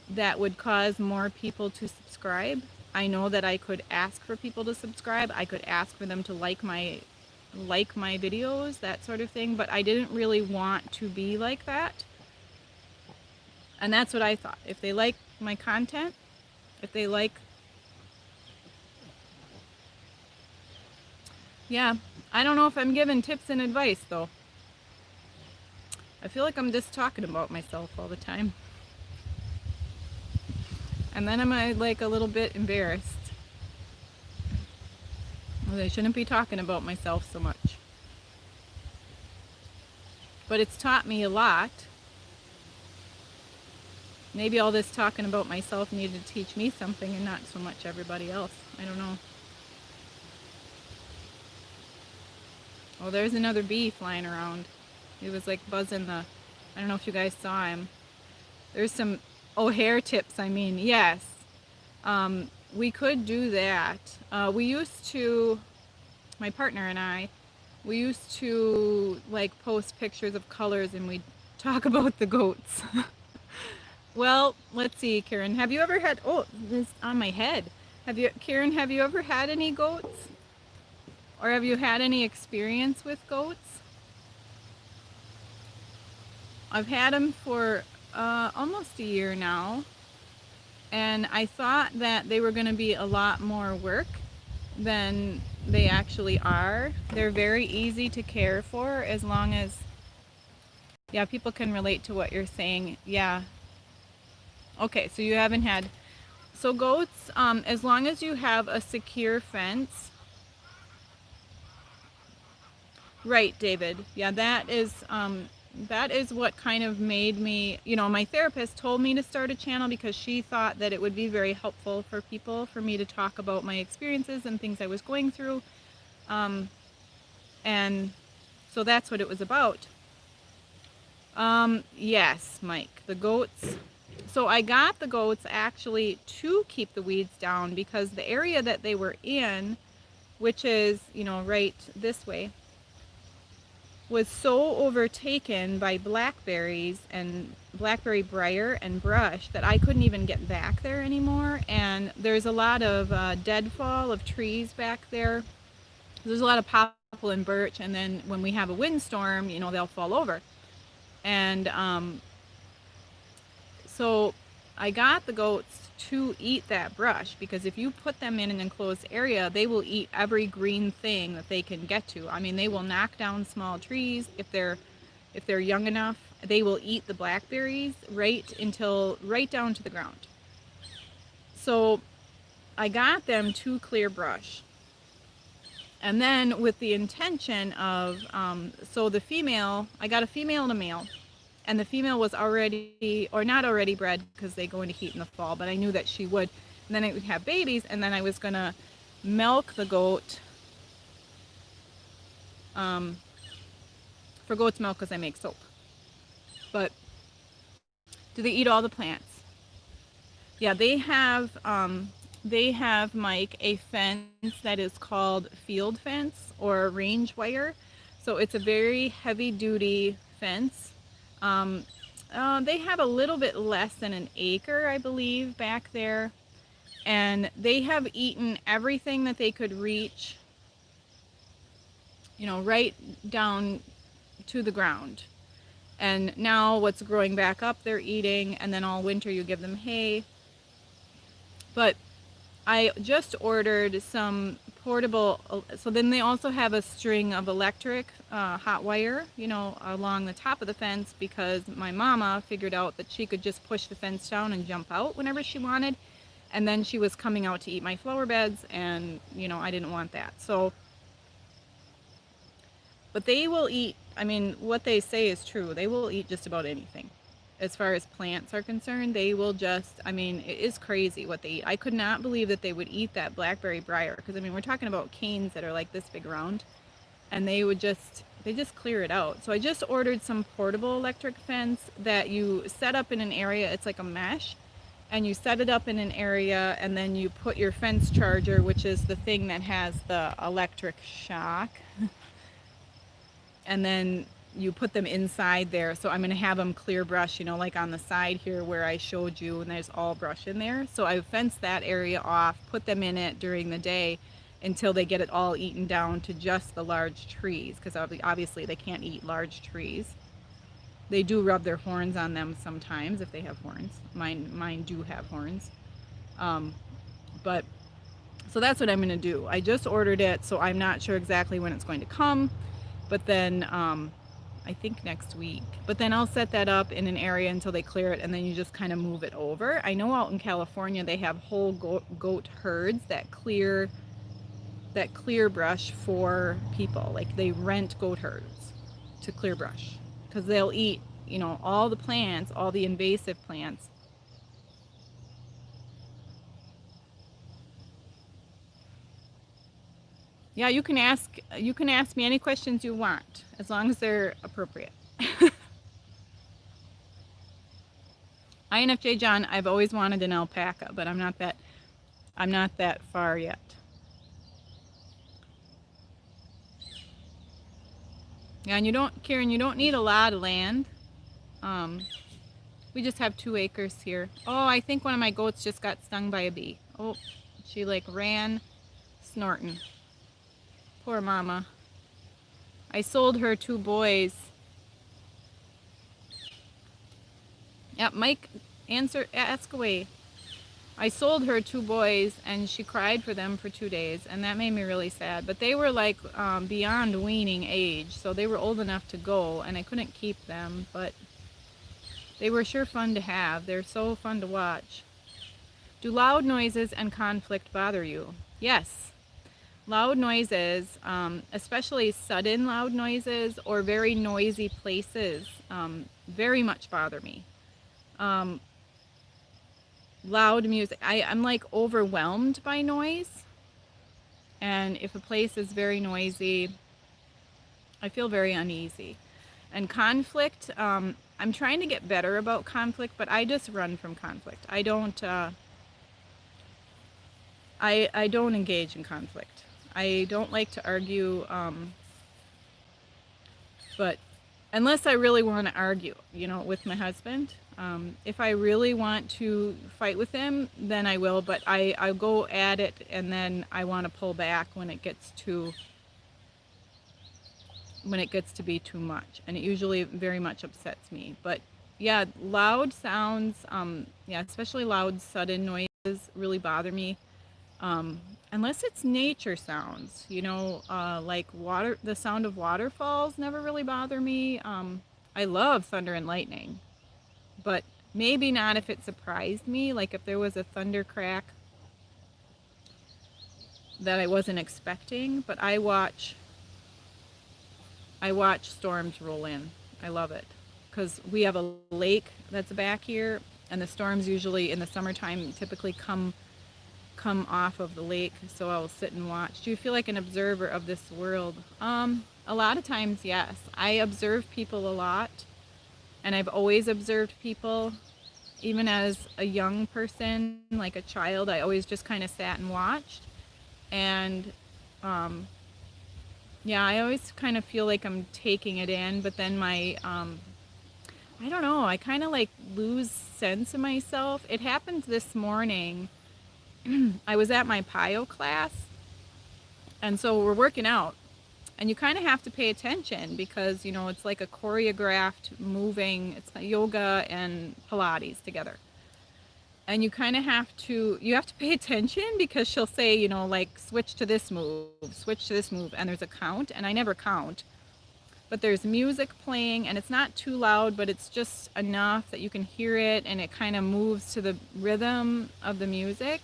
A: that would cause more people to subscribe. I know that I could ask for people to subscribe. I could ask for them to like my videos, that sort of thing. But I didn't really want to be like that. And that's what I thought. If they like my content, yeah, I don't know if I'm giving tips and advice though. I feel like I'm just talking about myself all the time. And then I'm like a little bit embarrassed. Well, I shouldn't be talking about myself so much. But it's taught me a lot. Maybe all this talking about myself needed to teach me something and not so much everybody else. I don't know. Oh, there's another bee flying around. He was like buzzing the, I don't know if you guys saw him. There's some, oh, hair tips, I mean, yes. We could do that. We used to, my partner and I, we used to like post pictures of colors and we'd talk about the goats. Well, let's see, Karen, have you ever had, oh, this is on my head. Karen, have you ever had any goats? Or have you had any experience with goats? I've had them for almost a year now, and I thought that they were going to be a lot more work than they actually are. They're very easy to care for as long as, yeah, people can relate to what you're saying. Yeah. Okay, so you haven't had, so goats, as long as you have a secure fence. Right, David. Yeah, that is what kind of made me, you know, my therapist told me to start a channel because she thought that it would be very helpful for people for me to talk about my experiences and things I was going through. And so that's what it was about. Yes, Mike, the goats. So I got the goats actually to keep the weeds down because the area that they were in, which is, you know, right this way, was so overtaken by blackberries and blackberry briar and brush that I couldn't even get back there anymore. And there's a lot of deadfall of trees back there. There's a lot of poplar and birch, and then when we have a windstorm, you know, they'll fall over. And so I got the goats to eat that brush because if you put them in an enclosed area, they will eat every green thing that they can get to. I mean, they will knock down small trees if they're young enough. They will eat the blackberries right down to the ground. So I got them to clear brush. And then with the intention of, so the female, I got a female and a male. And the female was already, or not already bred because they go into heat in the fall, but I knew that she would. And then it would have babies, and then I was going to milk the goat for goat's milk because I make soap. But do they eat all the plants? Yeah, they have, Mike, a fence that is called field fence or range wire. So it's a very heavy duty fence. They have a little bit less than an acre, I believe, back there. And they have eaten everything that they could reach, you know, right down to the ground. And now what's growing back up, they're eating. And then all winter you give them hay. But I just ordered some portable, so then they also have a string of electric hot wire, you know, along the top of the fence because my mama figured out that she could just push the fence down and jump out whenever she wanted. And then she was coming out to eat my flower beds and, you know, I didn't want that. So, but they will eat, I mean, what they say is true. They will eat just about anything. As far as plants are concerned, they will just, I mean, it is crazy what they eat. I could not believe that they would eat that blackberry briar because, I mean, we're talking about canes that are like this big round, and they just clear it out. So I just ordered some portable electric fence that you set up in an area. It's like a mesh, and you set it up in an area, and then you put your fence charger, which is the thing that has the electric shock, and then you put them inside there. So I'm going to have them clear brush, you know, like on the side here where I showed you, and there's all brush in there. So I fenced that area off, put them in it during the day until they get it all eaten down to just the large trees, because obviously they can't eat large trees. They do rub their horns on them sometimes if they have horns. Mine do have horns. But so that's what I'm going to do. I just ordered it, so I'm not sure exactly when it's going to come, but then I think next week. But then I'll set that up in an area until they clear it, and then you just kind of move it over. I know out in California they have whole goat herds that clear brush for people. Like they rent goat herds to clear brush because they'll eat, you know, all the plants, all the invasive plants. Yeah, you can ask me any questions you want as long as they're appropriate. INFJ John, I've always wanted an alpaca, but I'm not that far yet. Yeah, and you don't, Karen, you don't need a lot of land. Um, we just have 2 acres here. Oh, I think one of my goats just got stung by a bee. Oh, she like ran snorting. Poor mama. I sold her 2 boys. Yep, Mike, ask away. I sold her 2 boys and she cried for them for 2 days, and that made me really sad. But they were like beyond weaning age, so they were old enough to go, and I couldn't keep them, but they were sure fun to have. They're so fun to watch. Do loud noises and conflict bother you? Yes. Loud noises, especially sudden loud noises or very noisy places, very much bother me. Um, Loud music, I'm like overwhelmed by noise. And if a place is very noisy, I feel very uneasy. And conflict, I'm trying to get better about conflict, but I just run from conflict. I don't engage in conflict. I don't like to argue, but unless I really want to argue, with my husband. If I really want to fight with him, then I will, but I'll go at it, and then I want to pull back when it gets to be too much, and it usually very much upsets me. But yeah, loud sounds, yeah, especially loud sudden noises really bother me. Unless it's nature sounds, like water, the sound of waterfalls never really bother me. I love thunder and lightning, but maybe not if it surprised me, like if there was a thunder crack that I wasn't expecting. But I watch storms roll in. I love it because we have a lake that's back here, and the storms usually in the summertime typically come off of the lake, so I'll sit and watch. Do you feel like an observer of this world? A lot of times, yes. I observe people a lot, and I've always observed people. Even as a young person, like a child, I always just kind of sat and watched. And yeah, I always kind of feel like I'm taking it in, but then I don't know, I kind of like lose sense of myself. It happened this morning. I was at my PIO class, and so we're working out, and you kind of have to pay attention because it's like a choreographed moving, it's yoga and Pilates together, and you kind of have to pay attention because she'll say like switch to this move, and there's a count, and I never count, but there's music playing, and it's not too loud, but it's just enough that you can hear it, and it kind of moves to the rhythm of the music.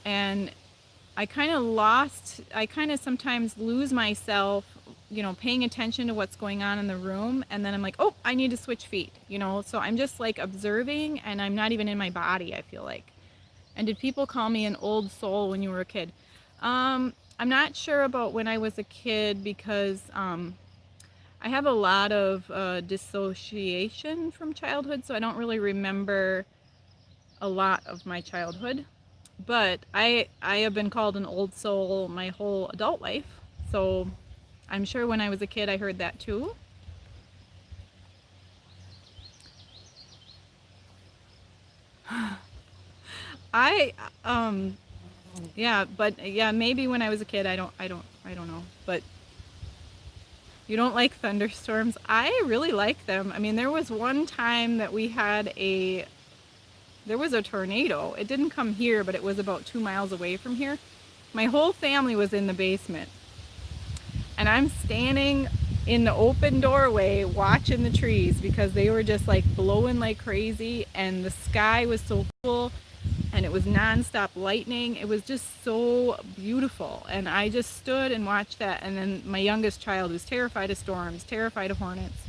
A: And I kind of sometimes lose myself, paying attention to what's going on in the room. And then I'm like, oh, I need to switch feet, so I'm just like observing, and I'm not even in my body, I feel like. And did people call me an old soul when you were a kid? I'm not sure about when I was a kid because I have a lot of dissociation from childhood, so I don't really remember a lot of my childhood. But I have been called an old soul my whole adult life, so I'm sure when I was a kid I heard that too. I yeah, but yeah, maybe when I was a kid, I don't know. But you don't like thunderstorms? I really like them. I mean, there was one time that there was a tornado. It didn't come here, but it was about 2 miles away from here. My whole family was in the basement, and I'm standing in the open doorway watching the trees because they were just like blowing like crazy, and the sky was so cool, and it was nonstop lightning. It was just so beautiful, and I just stood and watched that. And then my youngest child, who's terrified of storms, terrified of hornets,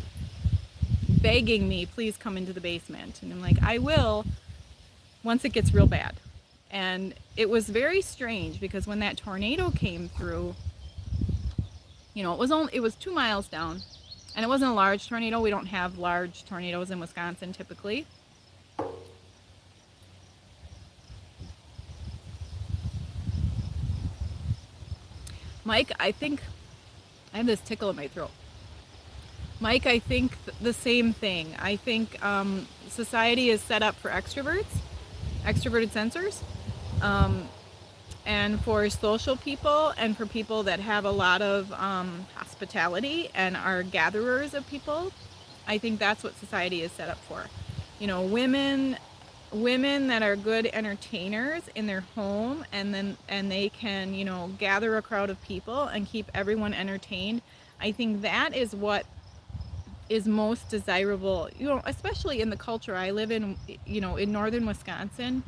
A: begging me, please come into the basement. And I'm like, I will once it gets real bad. And it was very strange because when that tornado came through, it was 2 miles down, and it wasn't a large tornado. We don't have large tornadoes in Wisconsin typically. Mike, I think I have this tickle in my throat. Mike, I think the same thing. I think society is set up for extroverts, extroverted sensors, um, and for social people, and for people that have a lot of hospitality and are gatherers of people. I think that's what society is set up for. Women that are good entertainers in their home, and they can, gather a crowd of people and keep everyone entertained. I think that is what is most desirable, especially in the culture I live in, in northern Wisconsin.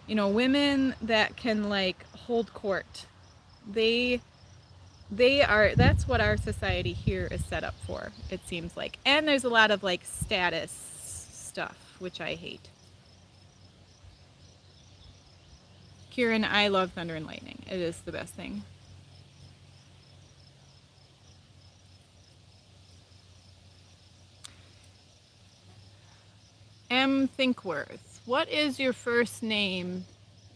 A: Women that can like hold court. They that's what our society here is set up for, it seems like. And there's a lot of like status stuff, which I hate. Kieran, I love thunder and lightning. It is the best thing. M. Thinkworth, what is your first name?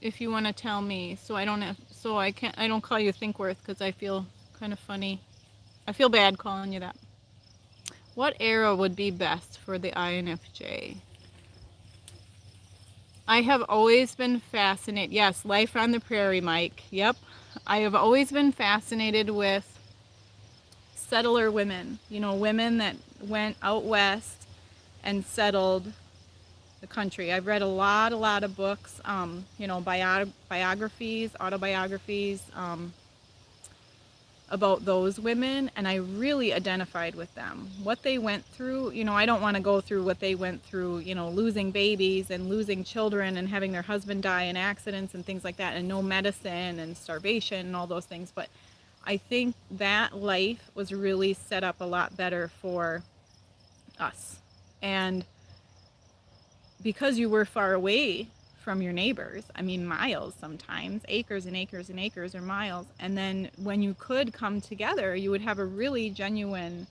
A: If you want to tell me, I don't call you Thinkworth because I feel kind of funny. I feel bad calling you that. What era would be best for the INFJ? I have always been fascinated. Yes, Life on the Prairie, Mike. Yep. I have always been fascinated with settler women. Women that went out west and settled the country. I've read a lot of books, biographies, autobiographies, about those women, and I really identified with them. What they went through, I don't want to go through what they went through, losing babies and losing children and having their husband die in accidents and things like that, and no medicine and starvation and all those things. But I think that life was really set up a lot better for us. And because you were far away from your neighbors, I mean miles sometimes, acres and acres and acres or miles, and then when you could come together, you would have a really genuine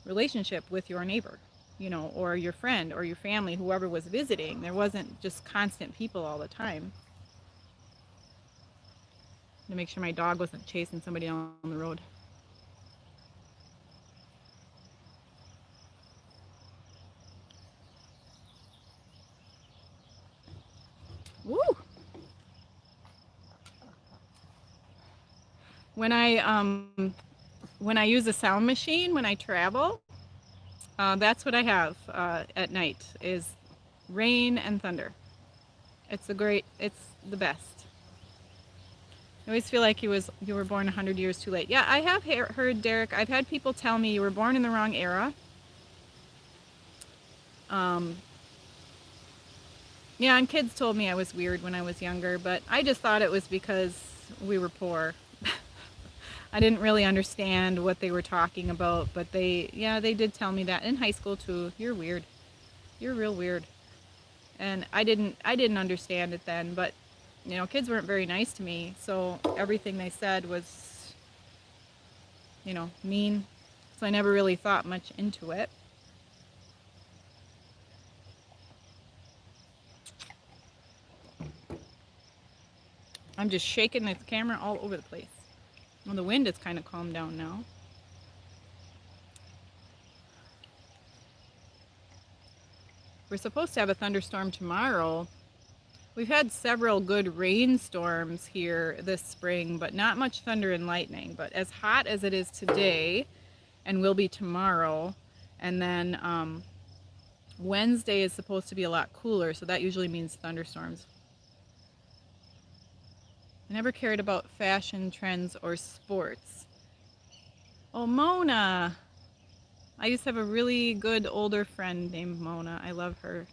A: relationship with your neighbor, or your friend or your family, whoever was visiting. There wasn't just constant people all the time. To make sure my dog wasn't chasing somebody down the road. Woo! When I use a sound machine when I travel, that's what I have at night is rain and thunder. It's the best. I always feel like you were born 100 years too late. Yeah, I have heard, Derek. I've had people tell me you were born in the wrong era. Yeah, and kids told me I was weird when I was younger, but I just thought it was because we were poor. I didn't really understand what they were talking about, but they did tell me that in high school too. You're weird. You're real weird. And I didn't understand it then, but kids weren't very nice to me, so everything they said was mean. So I never really thought much into it. I'm just shaking the camera all over the place. Well, the wind has kind of calmed down now. We're supposed to have a thunderstorm tomorrow. We've had several good rainstorms here this spring, but not much thunder and lightning. But as hot as it is today, and will be tomorrow, and then Wednesday is supposed to be a lot cooler, so that usually means thunderstorms. I never cared about fashion trends or sports. Oh, Mona! I used to have a really good older friend named Mona. I love her.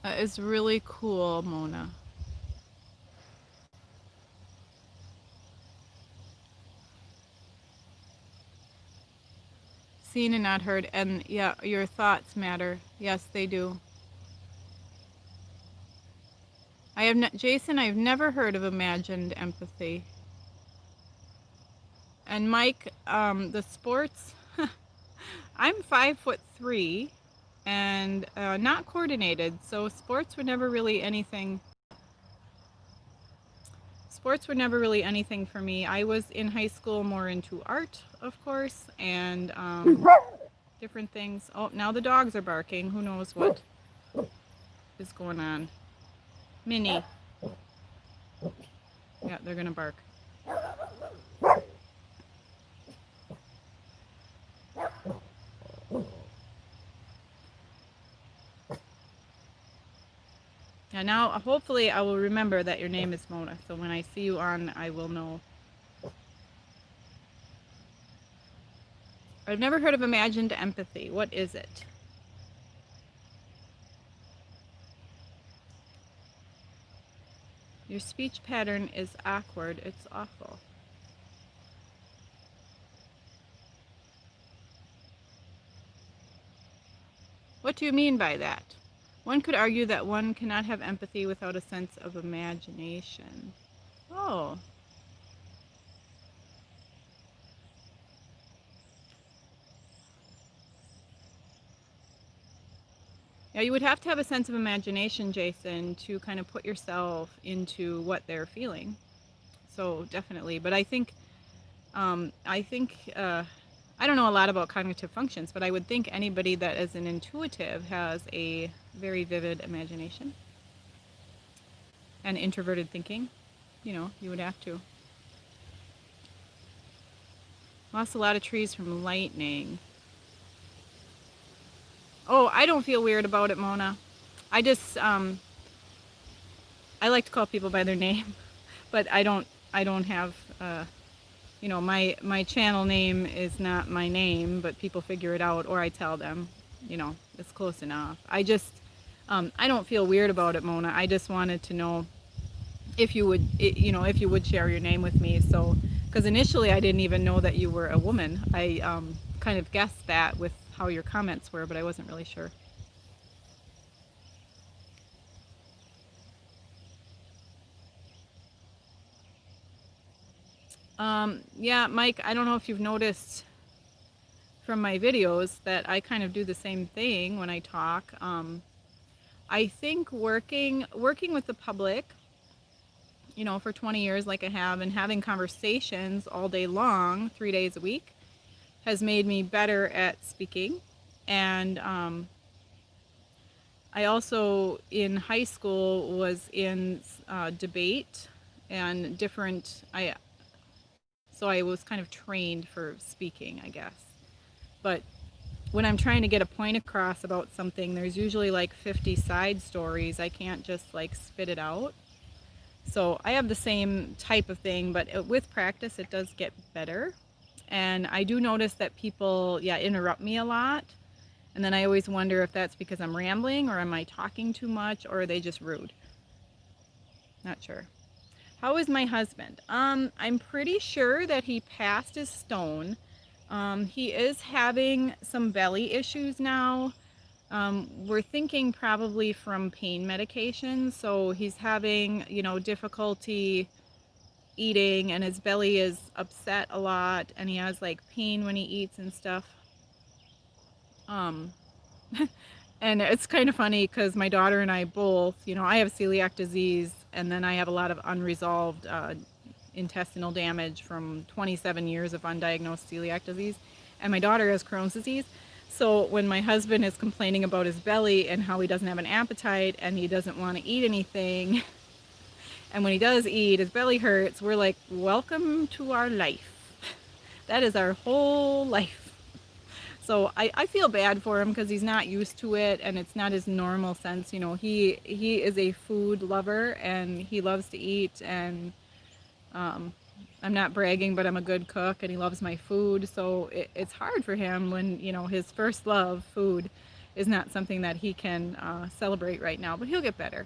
A: That is really cool, Mona. Seen and not heard, and yeah, your thoughts matter. Yes, they do. Jason, I've never heard of imagined empathy. And Mike, the sports, I'm 5'3" and not coordinated, so sports were never really anything for me. I was in high school more into art, of course, and different things. Oh, now the dogs are barking. Who knows what is going on? Minnie. Yeah, they're gonna bark. Yeah, now hopefully I will remember that your name is Mona, so when I see you on, I will know. I've never heard of imagined empathy. What is it? Your speech pattern is awkward. It's awful. What do you mean by that? One could argue that one cannot have empathy without a sense of imagination. Oh. Yeah, you would have to have a sense of imagination, Jason, to kind of put yourself into what they're feeling. So definitely, but I don't know a lot about cognitive functions, but I would think anybody that is an intuitive has a very vivid imagination and introverted thinking. You know, you would have to. Lost a lot of trees from lightning. Oh, I don't feel weird about it, Mona. I just, I like to call people by their name, but I don't have, you know, my channel name is not my name, but people figure it out, or I tell them, you know, it's close enough. I don't feel weird about it, Mona. I just wanted to know if you would, you know, if you would share your name with me. So, because initially I didn't even know that you were a woman. I kind of guessed that with how your comments were, but I wasn't really sure. Yeah, Mike, I don't know if you've noticed from my videos that I kind of do the same thing when I talk. I think working with the public, you know, for 20 years like I have, and having conversations all day long, 3 days a week, has made me better at speaking. And I also, in high school, was in debate and so I was kind of trained for speaking, I guess. But when I'm trying to get a point across about something, there's usually like 50 side stories. I can't just like spit it out. So I have the same type of thing, but with practice, it does get better. And I do notice that people, yeah, interrupt me a lot. And then I always wonder if that's because I'm rambling, or am I talking too much, or are they just rude? Not sure. How is my husband? I'm pretty sure that he passed his stone. He is having some belly issues now. We're thinking probably from pain medication. So he's having, you know, difficulty eating, and his belly is upset a lot, and he has like pain when he eats and stuff. Um, and it's kind of funny because my daughter and I both, you know, I have celiac disease, and then I have a lot of unresolved intestinal damage from 27 years of undiagnosed celiac disease, and my daughter has Crohn's disease. So when my husband is complaining about his belly and how he doesn't have an appetite and he doesn't want to eat anything, and when he does eat, his belly hurts, we're like, welcome to our life. That is our whole life. So I feel bad for him because he's not used to it, and it's not his normal sense. You know, he is a food lover, and he loves to eat, and I'm not bragging, but I'm a good cook, and he loves my food. So it's hard for him when, you know, his first love, food, is not something that he can celebrate right now, but he'll get better.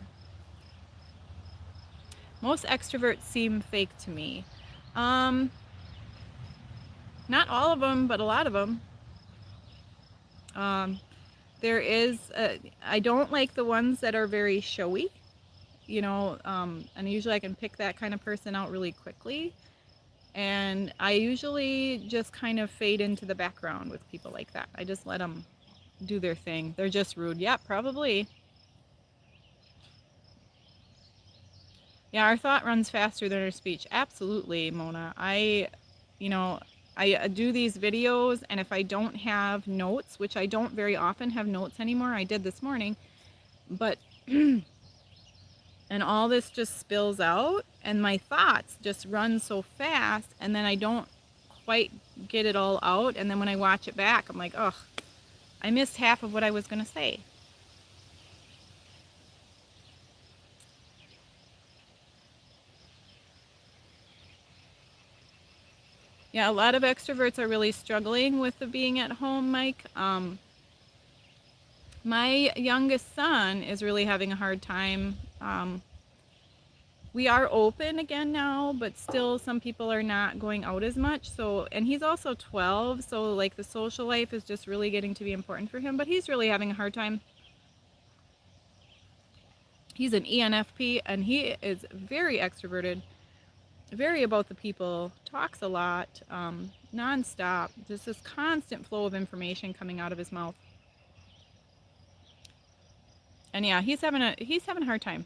A: Most extroverts seem fake to me. Not all of them, but a lot of them. There is, I don't like the ones that are very showy, and usually I can pick that kind of person out really quickly. And I usually just kind of fade into the background with people like that. I just let them do their thing. They're just rude. Yeah, probably. Yeah, our thought runs faster than our speech. Absolutely, Mona. You know, I do these videos, and if I don't have notes, which I don't very often have notes anymore, I did this morning, but and all this just spills out, and my thoughts just run so fast, and then I don't quite get it all out, and then when I watch it back, I'm like, ugh, I missed half of what I was going to say. Yeah, a lot of extroverts are really struggling with the being at home, Mike. My youngest son is really having a hard time. We are open again now, but still some people are not going out as much. So, and he's also 12, so like the social life is just really getting to be important for him, but he's really having a hard time. He's an ENFP and he is very extroverted, very about the people, talks a lot, nonstop. Just this constant flow of information coming out of his mouth. And yeah, he's having a hard time.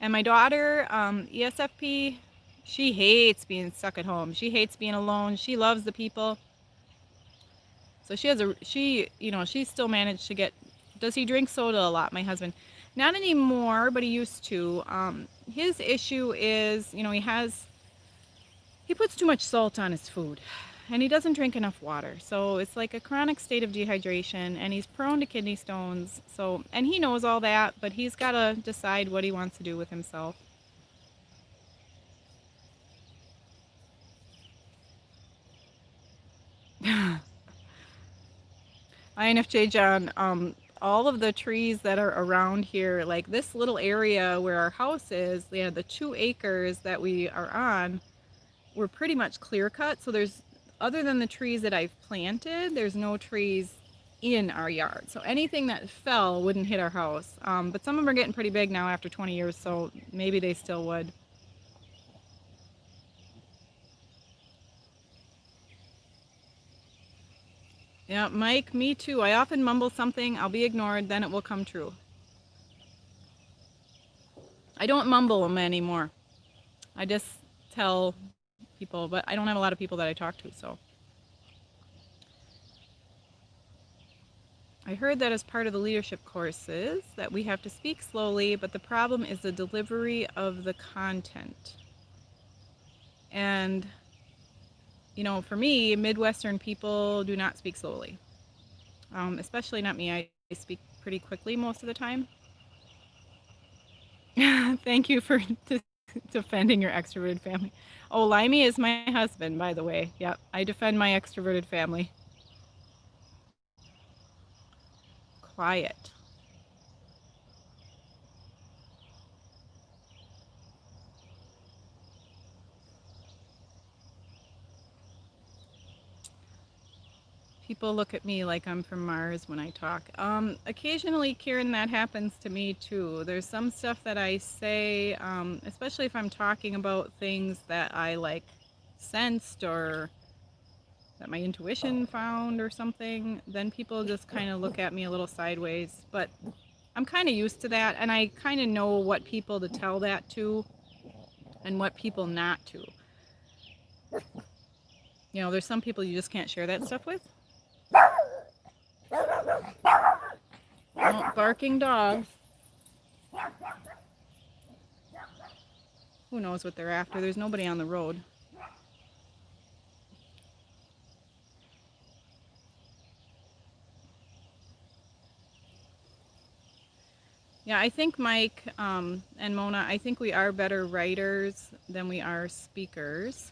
A: And my daughter, ESFP, she hates being stuck at home. She hates being alone. She loves the people. So she still managed to get, does he drink soda a lot, my husband? Not anymore, but he used to. His issue is, he puts too much salt on his food and he doesn't drink enough water. So it's like a chronic state of dehydration and he's prone to kidney stones. So, and he knows all that, but he's got to decide what he wants to do with himself. INFJ John, all of the trees that are around here, like this little area where our house is, the 2 acres that we are on, we're pretty much clear cut. So there's, other than the trees that I've planted, there's no trees in our yard. So anything that fell wouldn't hit our house. But some of them are getting pretty big now after 20 years, so maybe they still would. Yeah, Mike, me too. I often mumble something, I'll be ignored, then it will come true. I don't mumble them anymore. I just tell people, but I don't have a lot of people that I talk to, so. I heard that as part of the leadership courses that we have to speak slowly, but the problem is the delivery of the content. And, for me, Midwestern people do not speak slowly, especially not me. I speak pretty quickly most of the time. Thank you for defending your extroverted family. Oh, Limey is my husband, by the way. Yep, I defend my extroverted family. Quiet. People look at me like I'm from Mars when I talk. Occasionally, Kieran, that happens to me too. There's some stuff that I say, especially if I'm talking about things that I like sensed or that my intuition found or something, then people just kind of look at me a little sideways. But I'm kind of used to that, and I kind of know what people to tell that to and what people not to. There's some people you just can't share that stuff with. Oh, barking dogs. Who knows what they're after? There's nobody on the road. Yeah, I think Mike and Mona, I think we are better writers than we are speakers.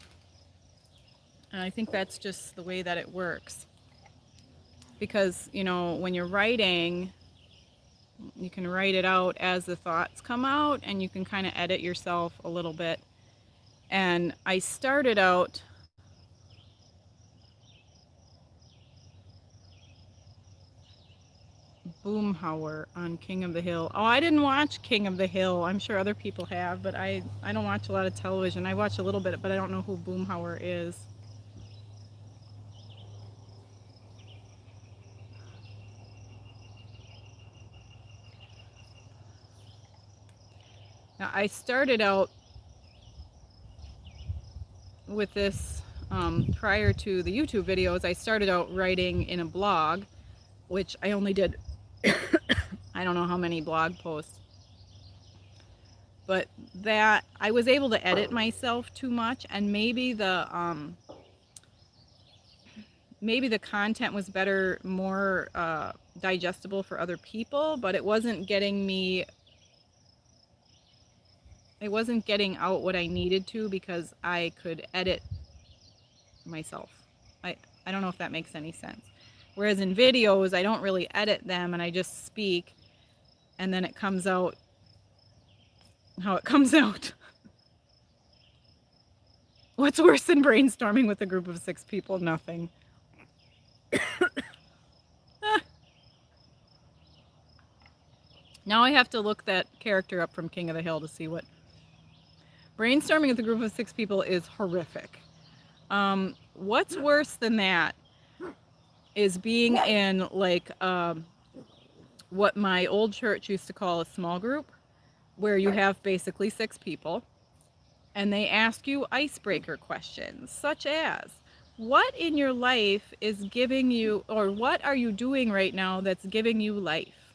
A: And I think that's just the way that it works. Because, when you're writing, you can write it out as the thoughts come out and you can kind of edit yourself a little bit. And I started out Boomhauer on King of the Hill. Oh, I didn't watch King of the Hill. I'm sure other people have, but I don't watch a lot of television. I watch a little bit, but I don't know who Boomhauer is. Now, I started out with this prior to the YouTube videos. I started out writing in a blog, which I only did, I don't know how many blog posts, but that I was able to edit myself too much, and maybe the content was better, more digestible for other people, but it wasn't getting out what I needed to because I could edit myself. I don't know if that makes any sense. Whereas in videos, I don't really edit them and I just speak and then it comes out how it comes out. What's worse than brainstorming with a group of 6 people? Nothing. Now I have to look that character up from King of the Hill to see what... Brainstorming with a group of 6 people is horrific. What's worse than that is being in like what my old church used to call a small group, where you have basically 6 people and they ask you icebreaker questions such as, what in your life is giving you, or what are you doing right now that's giving you life?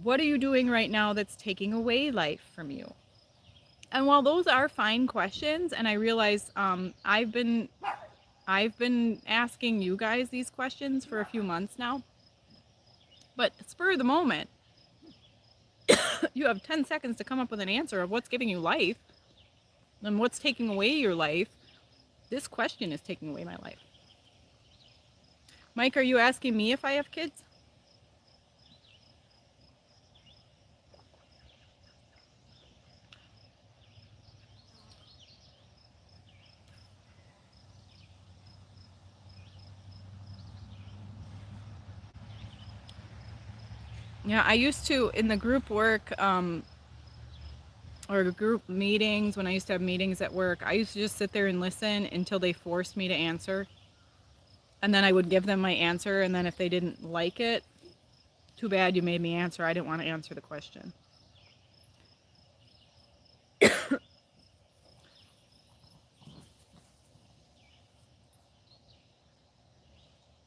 A: What are you doing right now that's taking away life from you? And while those are fine questions, and I realize I've been asking you guys these questions for a few months now, but spur of the moment, you have 10 seconds to come up with an answer of what's giving you life and what's taking away your life. This question is taking away my life. Mike, are you asking me if I have kids? Yeah, I used to, in the group work, or group meetings, when I used to have meetings at work, I used to just sit there and listen until they forced me to answer. And then I would give them my answer, and then if they didn't like it, too bad you made me answer. I didn't want to answer the question.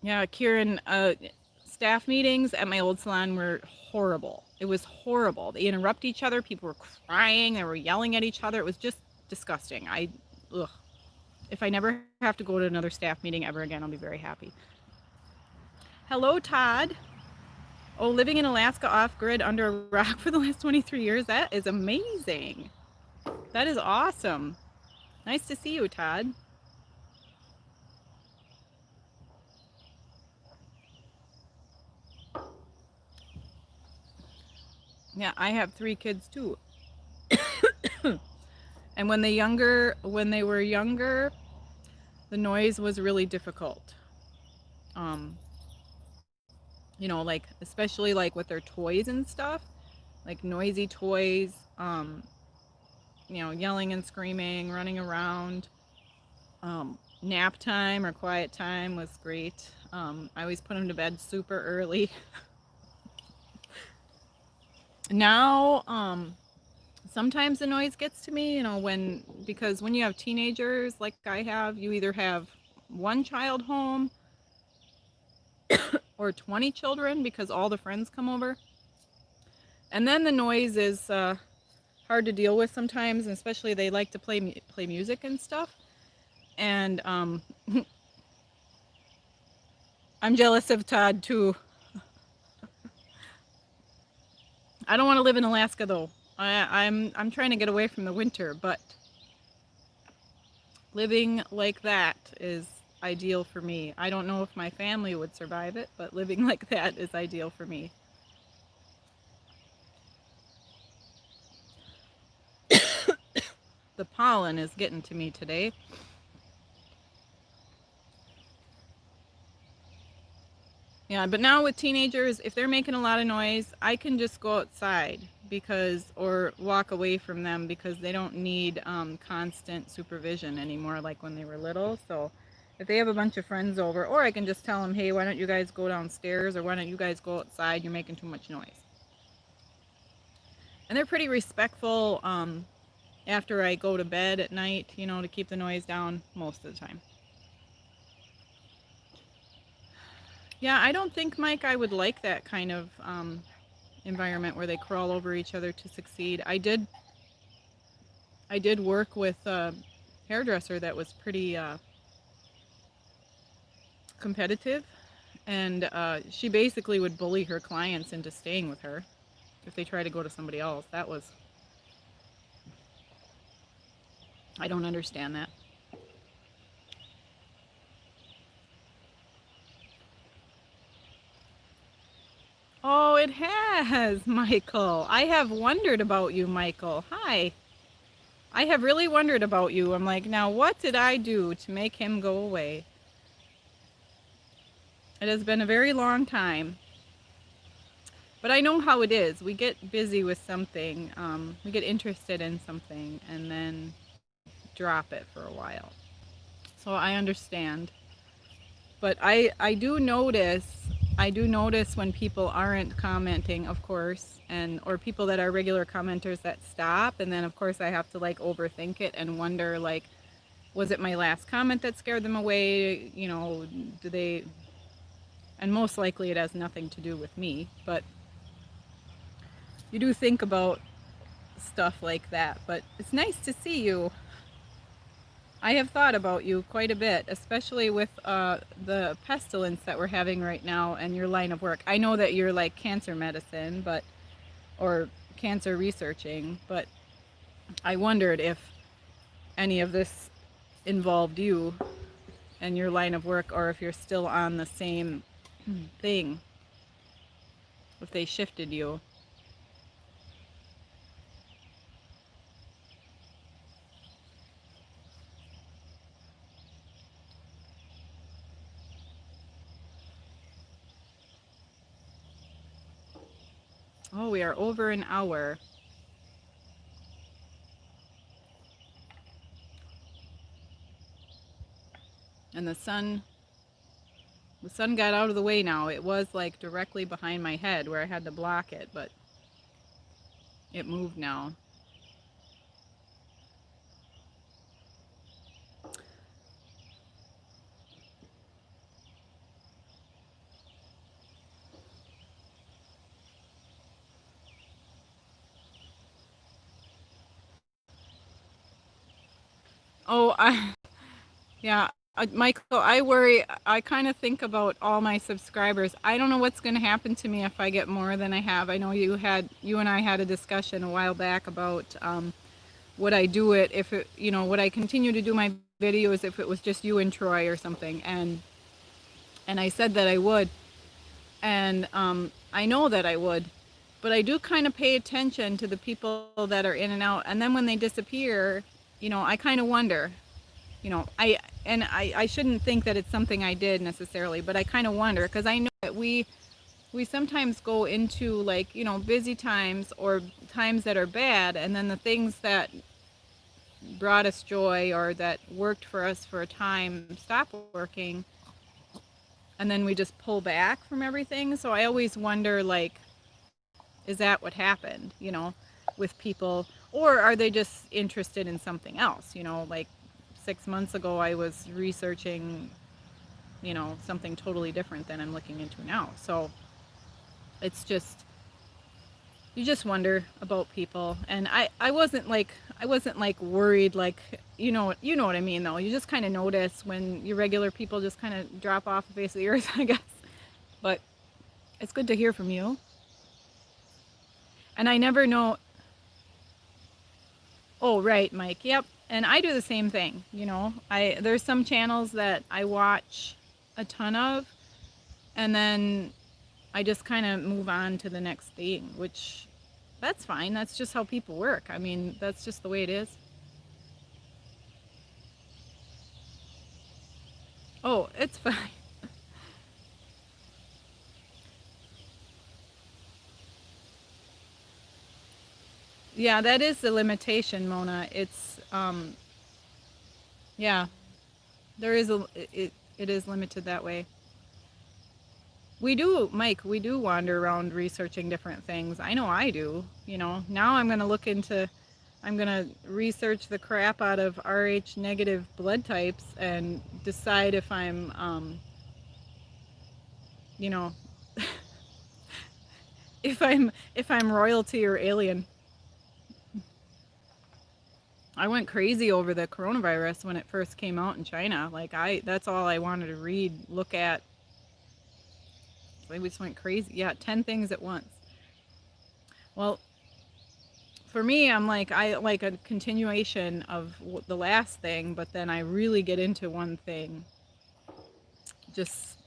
A: Yeah, Kieran, staff meetings at my old salon were horrible. It was horrible. They interrupt each other. People were crying. They were yelling at each other. It was just disgusting. Ugh. If I never have to go to another staff meeting ever again, I'll be very happy. Hello, Todd. Oh, living in Alaska off-grid under a rock for the last 23 years. That is amazing. That is awesome. Nice to see you, Todd. Yeah, I have 3 kids too. And when they were younger, the noise was really difficult. You know, like especially like with their toys and stuff, like noisy toys, you know, yelling and screaming, running around. Nap time or quiet time was great. I always put them to bed super early. Now, sometimes the noise gets to me, you know, because when you have teenagers like I have, you either have one child home or 20 children because all the friends come over. And then the noise is hard to deal with sometimes, and especially they like to play music and stuff. And I'm jealous of Todd too. I don't want to live in Alaska though. I'm trying to get away from the winter, but living like that is ideal for me. I don't know if my family would survive it, but living like that is ideal for me. The pollen is getting to me today. Yeah, but now with teenagers, if they're making a lot of noise, I can just go outside because, or walk away from them because they don't need constant supervision anymore like when they were little. So if they have a bunch of friends over, or I can just tell them, hey, why don't you guys go downstairs, or why don't you guys go outside? You're making too much noise. And they're pretty respectful after I go to bed at night, you know, to keep the noise down most of the time. Yeah, I don't think, Mike, I would like that kind of environment where they crawl over each other to succeed. I did work with a hairdresser that was pretty competitive, and she basically would bully her clients into staying with her if they try to go to somebody else. That was, I don't understand that. Oh, it has, Michael. I have wondered about you, Michael. Hi. I have really wondered about you. I'm like, now what did I do to make him go away? It has been a very long time. But I know how it is. We get busy with something, we get interested in something, and then drop it for a while. So I understand. But I do notice when people aren't commenting, of course, and or people that are regular commenters that stop, and then of course I have to like overthink it and wonder like, was it my last comment that scared them away? You know, do they? And most likely it has nothing to do with me, but you do think about stuff like that. But it's nice to see you. I have thought about you quite a bit, especially with the pestilence that we're having right now and your line of work. I know that you're like cancer medicine, but or cancer researching, but I wondered if any of this involved you and your line of work, or if you're still on the same thing, if they shifted you. Oh, we are over an hour. And the sun got out of the way now. It was like directly behind my head where I had to block it, but it moved now. Oh, yeah, Michael, I worry. I kind of think about all my subscribers. I don't know what's going to happen to me if I get more than I have. I know you and I had a discussion a while back about would I do it if it, would I continue to do my videos if it was just you and Troy or something? And I said that I would, and I know that I would, but I do kind of pay attention to the people that are in and out, and then when they disappear, I kind of wonder. I shouldn't think that it's something I did necessarily, but I kind of wonder because I know that we sometimes go into like busy times or times that are bad, and then the things that brought us joy or that worked for us for a time stop working, and then we just pull back from everything. So I always wonder, like, is that what happened, with people, or are they just interested in something else? Like 6 months ago I was researching something totally different than I'm looking into now. So it's just, you just wonder about people. And I wasn't like worried, like, you know what I mean, though. You just kind of notice when your regular people just kind of drop off the face of the earth, I guess. But it's good to hear from you. And I never know. Oh, right, Mike. Yep. And I do the same thing. There's some channels that I watch a ton of, and then I just kind of move on to the next thing, which that's fine. That's just how people work. I mean, that's just the way it is. Oh, it's fine. Yeah, that is the limitation, Mona. It's yeah, there is it is limited that way. We do, Mike, we do wander around researching different things. I know I do. Now I'm going to I'm going to research the crap out of Rh negative blood types and decide if I'm, you know, if I'm royalty or alien. I went crazy over the coronavirus when it first came out in China. That's all I wanted to read, look at. I just went crazy. Yeah, 10 things at once. Well, for me, I like a continuation of the last thing, but then I really get into one thing.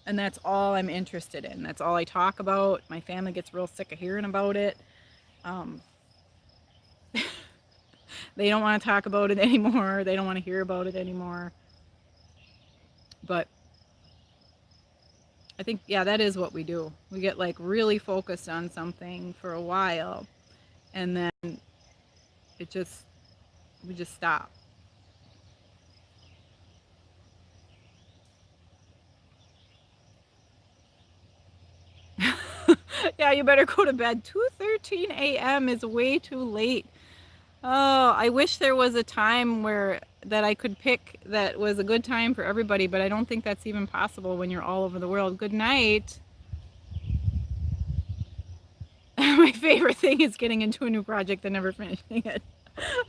A: And that's all I'm interested in. That's all I talk about. My family gets real sick of hearing about it. Um, they don't want to talk about it anymore. They don't want to hear about it anymore. But I think, yeah, that is what we do. We get like really focused on something for a while, and then it just, we just stop. Yeah, you better go to bed. 2:13 a.m. is way too late. Oh, I wish there was a time where that I could pick that was a good time for everybody, but I don't think that's even possible when you're all over the world. Good night. My favorite thing is getting into a new project and never finishing it.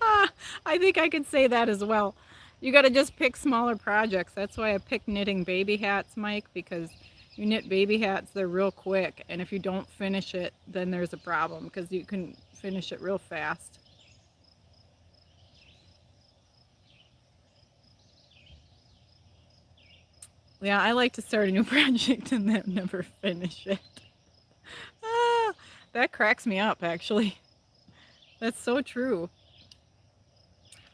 A: Ah, I think I could say that as well. You got to just pick smaller projects. That's why I picked knitting baby hats, Mike, because you knit baby hats, they're real quick. And if you don't finish it, then there's a problem because you can finish it real fast. Yeah, I like to start a new project and then never finish it. Ah, that cracks me up, actually. That's so true.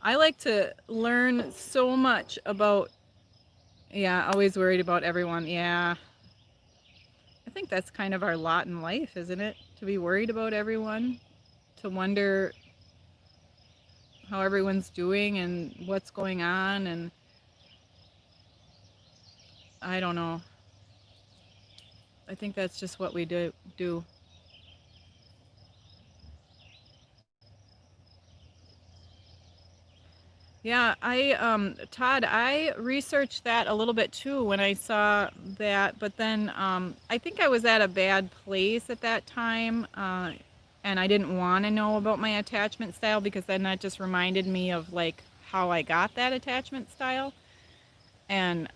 A: I like to learn so much about, yeah, always worried about everyone. Yeah, I think that's kind of our lot in life, isn't it? To be worried about everyone, to wonder how everyone's doing and what's going on. And I don't know. I think that's just what we do. Yeah, Todd, I researched that a little bit too when I saw that, but then I think I was at a bad place at that time, and I didn't want to know about my attachment style because then that just reminded me of like how I got that attachment style, and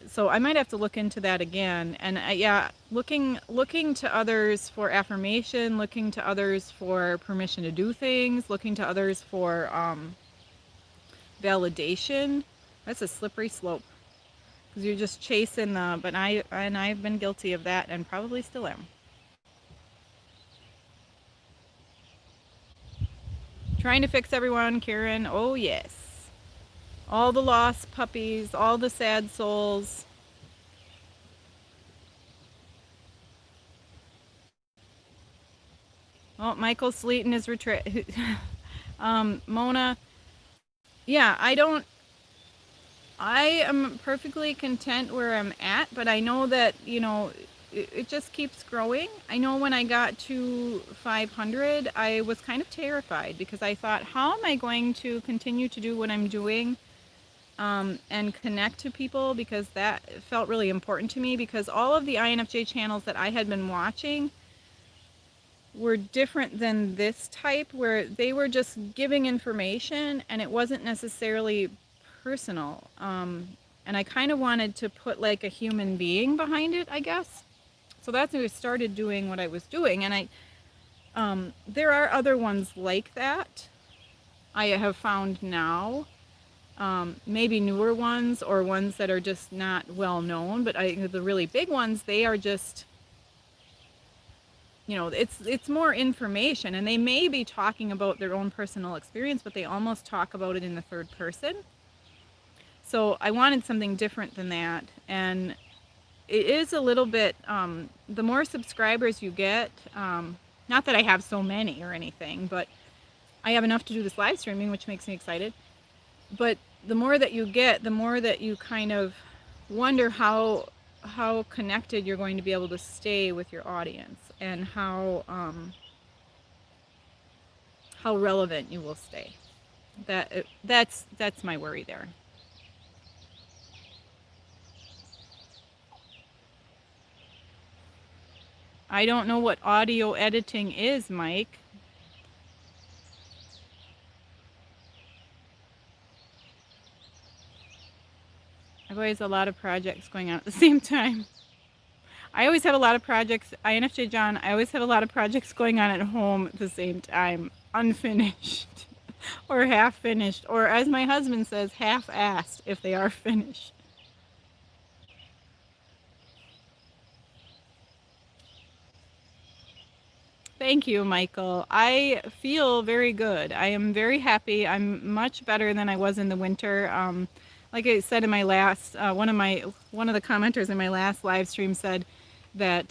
A: so I might have to look into that again. And yeah, looking to others for affirmation, looking to others for permission to do things, looking to others for validation. That's a slippery slope because you're just chasing the. But I've been guilty of that and probably still am. Trying to fix everyone, Karen. Oh yes, all the lost puppies, all the sad souls. Oh, Michael Sleaton is Mona. Yeah, I don't. I am perfectly content where I'm at, but I know that, it just keeps growing. I know when I got to 500, I was kind of terrified because I thought, how am I going to continue to do what I'm doing and connect to people? Because that felt really important to me because all of the INFJ channels that I had been watching were different than this type where they were just giving information and it wasn't necessarily personal. And I kind of wanted to put like a human being behind it, I guess. So that's when I started doing what I was doing. And there are other ones like that I have found now. Maybe newer ones or ones that are just not well known, but the really big ones, they are just, it's more information, and they may be talking about their own personal experience, but they almost talk about it in the third person. So I wanted something different than that, and it is a little bit, the more subscribers you get, not that I have so many or anything, but I have enough to do this live streaming, which makes me excited. But the more that you get, the more that you kind of wonder how connected you're going to be able to stay with your audience, and how relevant you will stay. That's my worry there. I don't know what audio editing is, Mike. I've always a lot of projects going on at the same time. I always have a lot of projects. INFJ John, I always have a lot of projects going on at home at the same time, unfinished or half finished, or as my husband says, half-assed if they are finished. Thank you, Michael. I feel very good. I am very happy. I'm much better than I was in the winter. Like I said in my last, one of the commenters in my last live stream said that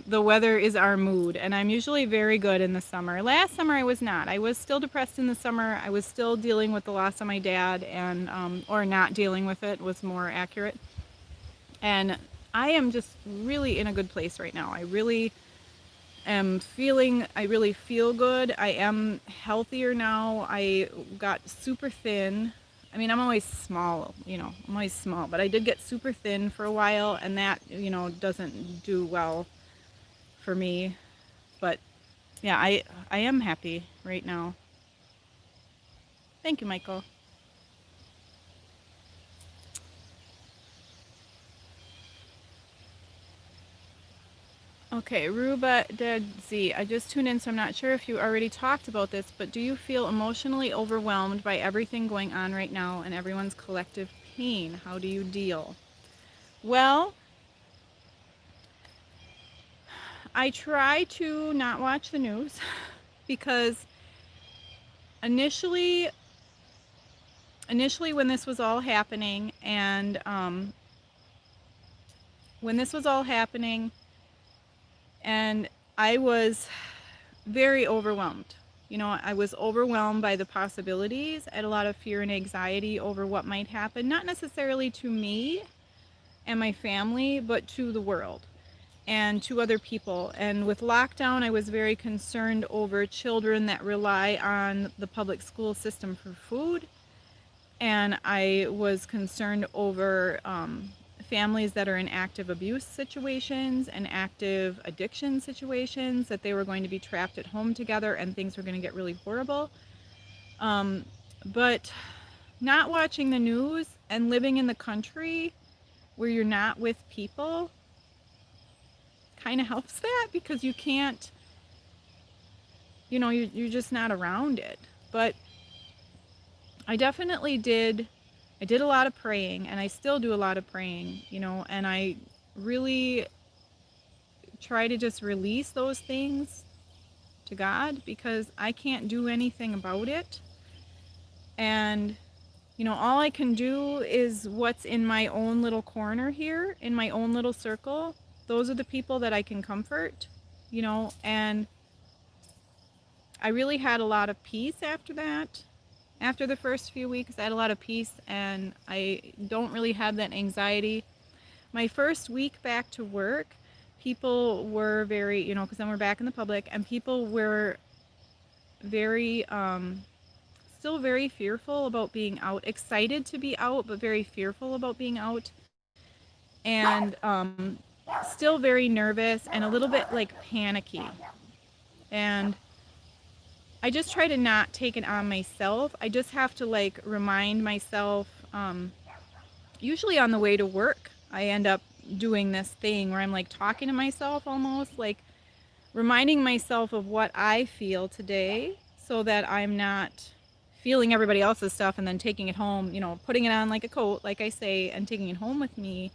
A: the weather is our mood, and I'm usually very good in the summer. Last summer I was not. I was still depressed in the summer. I was still dealing with the loss of my dad, and or not dealing with it was more accurate. And I am just really in a good place right now. I really feel good. I am healthier now. I got super thin. I mean, I'm always small, I'm always small, but I did get super thin for a while, and that, doesn't do well for me. But yeah, I am happy right now. Thank you, Michael. Okay, Ruba Dead Z. I just tuned in, so I'm not sure if you already talked about this, but do you feel emotionally overwhelmed by everything going on right now and everyone's collective pain? How do you deal? Well, I try to not watch the news because initially when this was all happening, and I was very overwhelmed. I was overwhelmed by the possibilities. I had a lot of fear and anxiety over what might happen, not necessarily to me and my family, but to the world and to other people. And with lockdown, I was very concerned over children that rely on the public school system for food. And I was concerned over families that are in active abuse situations and active addiction situations, that they were going to be trapped at home together and things were going to get really horrible. But not watching the news and living in the country where you're not with people kind of helps that, because you can't, you're just not around it. But I definitely did a lot of praying, and I still do a lot of praying, and I really try to just release those things to God, because I can't do anything about it. And, all I can do is what's in my own little corner here, in my own little circle. Those are the people that I can comfort, and I really had a lot of peace after that. After the first few weeks, I had a lot of peace, and I don't really have that anxiety. My first week back to work, people were very, because then we're back in the public, and people were very, still very fearful about being out, excited to be out, but very fearful about being out, and still very nervous and a little bit like panicky. And I just try to not take it on myself. I just have to remind myself, usually on the way to work, I end up doing this thing where I'm talking to myself, almost reminding myself of what I feel today, so that I'm not feeling everybody else's stuff and then taking it home, putting it on like a coat, like I say, and taking it home with me.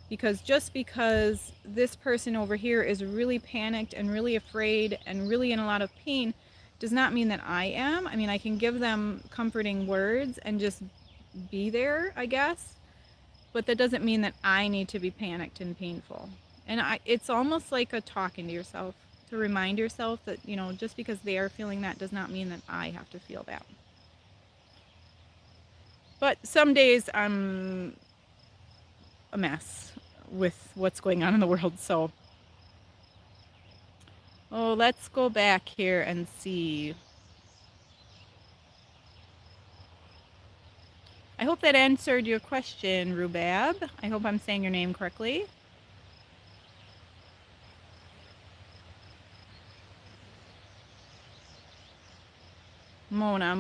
A: Because just because this person over here is really panicked and really afraid and really in a lot of pain does not mean that I am. I mean, I can give them comforting words and just be there, I guess. But that doesn't mean that I need to be panicked and painful. And it's almost like a talking to yourself. To remind yourself that, you know, just because they are feeling that does not mean that I have to feel that. But some days I'm a mess with what's going on in the world. So, oh, let's go back here and see. I hope that answered your question, Rubab. I hope I'm saying your name correctly. Mona,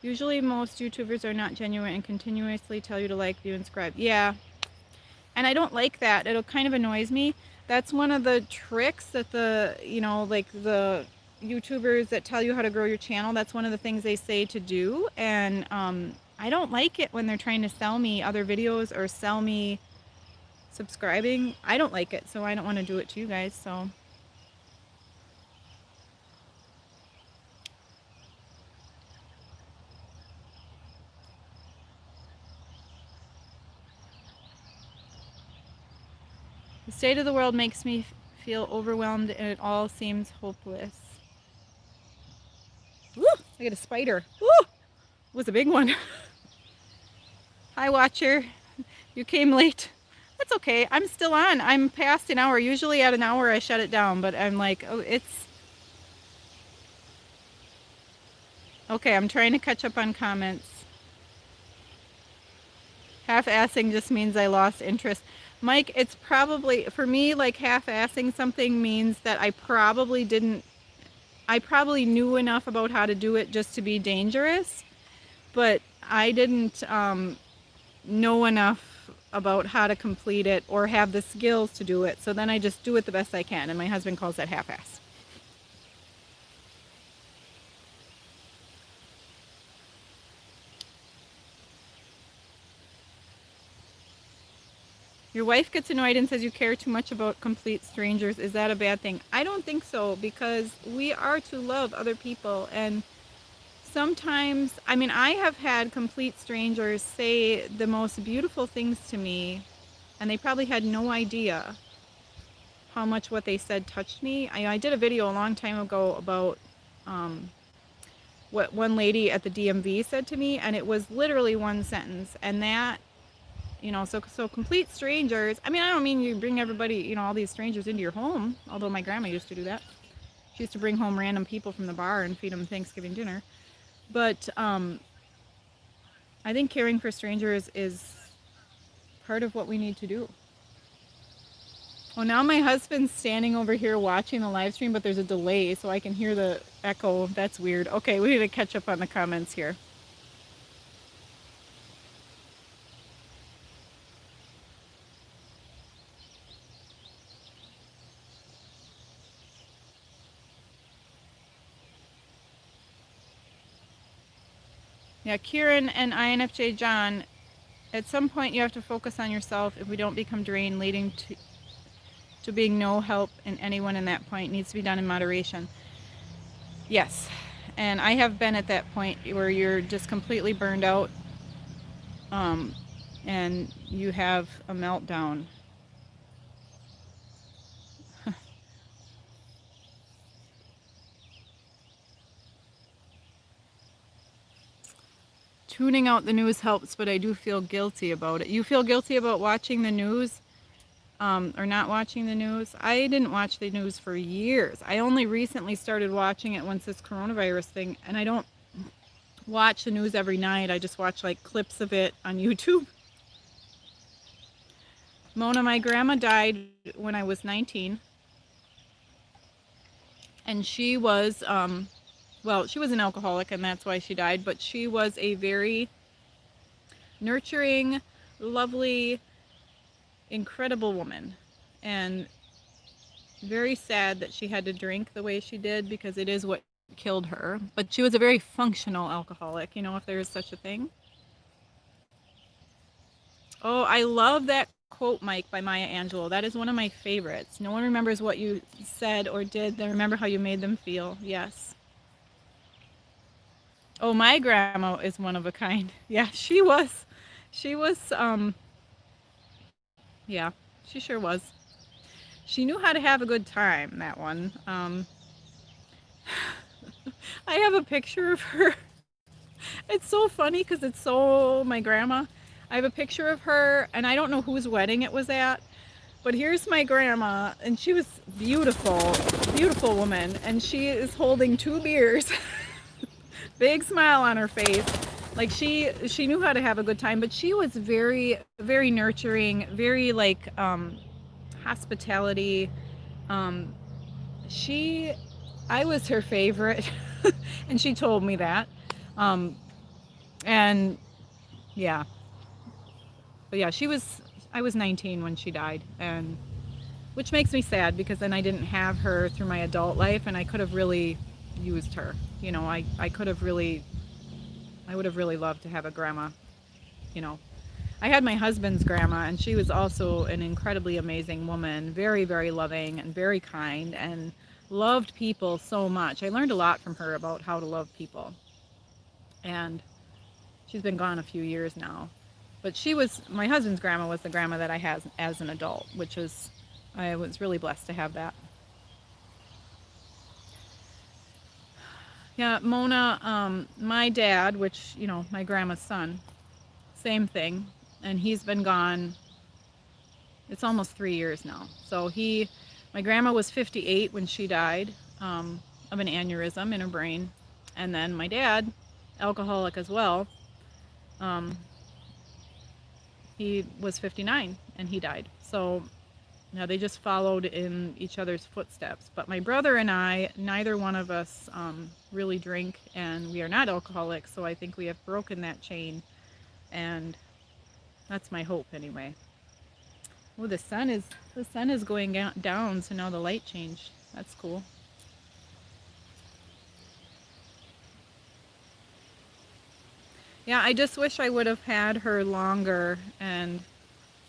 A: usually most YouTubers are not genuine and continuously tell you to like, view, and subscribe. Yeah, and I don't like that. It kind of annoys me. That's one of the tricks that the, you know, like the YouTubers that tell you how to grow your channel, that's one of the things they say to do. And I don't like it when they're trying to sell me other videos or sell me subscribing. I don't like it, so I don't want to do it to you guys. So the state of the world makes me feel overwhelmed and it all seems hopeless. Woo! I got a spider. Woo! It was a big one. Hi, watcher. You came late. That's okay. I'm still on. I'm past an hour. Usually at an hour I shut it down, but I'm like, oh, it's... Okay, I'm trying to catch up on comments. Half-assing just means I lost interest. Mike, it's probably, for me, like half-assing something means that I probably knew enough about how to do it just to be dangerous, but I didn't know enough about how to complete it or have the skills to do it. So then I just do it the best I can, and my husband calls that half-ass. Your wife gets annoyed and says you care too much about complete strangers. Is that a bad thing? I don't think so, because we are to love other people. And sometimes, I mean, I have had complete strangers say the most beautiful things to me, and they probably had no idea how much what they said touched me. I did a video a long time ago about what one lady at the DMV said to me, and it was literally one sentence. And that, you know, so complete strangers, I mean, I don't mean you bring everybody, you know, all these strangers into your home, although my grandma used to do that. She used to bring home random people from the bar and feed them Thanksgiving dinner. But I think caring for strangers is part of what we need to do. Oh, now my husband's standing over here watching the live stream, but there's a delay, so I can hear the echo. That's weird. Okay, we need to catch up on the comments here. Yeah, Kieran and INFJ John, at some point you have to focus on yourself if we don't become drained, leading to being no help in anyone in that point. It needs to be done in moderation. Yes, and I have been at that point where you're just completely burned out and you have a meltdown. Tuning out the news helps, but I do feel guilty about it. You feel guilty about watching the news or not watching the news? I didn't watch the news for years. I only recently started watching it once this coronavirus thing, and I don't watch the news every night. I just watch like clips of it on YouTube. Mona, my grandma died when I was 19, and she was well, she was an alcoholic, and that's why she died, but she was a very nurturing, lovely, incredible woman, and very sad that she had to drink the way she did, because it is what killed her. But she was a very functional alcoholic, you know, if there is such a thing. Oh, I love that quote, Mike, by Maya Angelou. That is one of my favorites. No one remembers what you said or did. They remember how you made them feel. Yes. Oh, my grandma is one of a kind. Yeah, she was. She was, yeah, she sure was. She knew how to have a good time, that one. I have a picture of her. It's so funny because it's so my grandma. I have a picture of her, and I don't know whose wedding it was at, but here's my grandma, and she was beautiful, beautiful woman, and she is holding 2 beers, big smile on her face. Like she knew how to have a good time, but she was very, very nurturing, very like hospitality. Um, she, I was her favorite, and she told me that. Um, and yeah, but yeah, I was 19 when she died, and which makes me sad because then I didn't have her through my adult life, and I could have really used her. You know, I could have really, I would have really loved to have a grandma, you know. I had my husband's grandma, and she was also an incredibly amazing woman, very, very loving and very kind, and loved people so much. I learned a lot from her about how to love people. And she's been gone a few years now. But my husband's grandma was the grandma that I had as an adult, which is, I was really blessed to have that. Yeah, Mona, my dad, which, you know, my grandma's son, same thing. And he's been gone, it's almost 3 years now. So my grandma was 58 when she died of an aneurysm in her brain. And then my dad, alcoholic as well, um, he was 59 and he died. So now they just followed in each other's footsteps. But my brother and I, neither one of us really drink, and we are not alcoholics. So I think we have broken that chain, and that's my hope anyway. Oh, the sun is going down, so now the light changed. That's cool. Yeah, I just wish I would have had her longer. And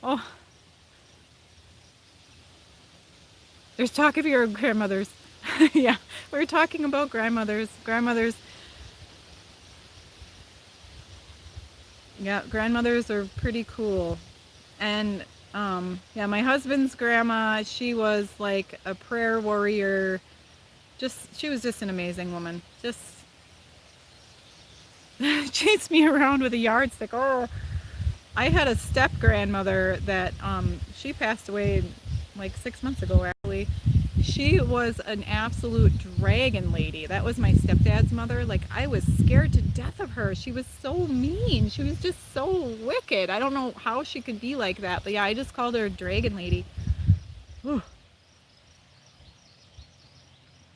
A: oh, there's talk of your grandmothers. Yeah, we were talking about grandmothers. Yeah, grandmothers are pretty cool. And yeah, my husband's grandma, she was like a prayer warrior. She was just an amazing woman. Just chased me around with a yardstick. Oh, I had a step grandmother that she passed away like 6 months ago actually. She was an absolute dragon lady. That was my stepdad's mother. Like, I was scared to death of her. She was so mean. She was just so wicked. I don't know how she could be like that. But yeah, I just called her dragon lady. Whew.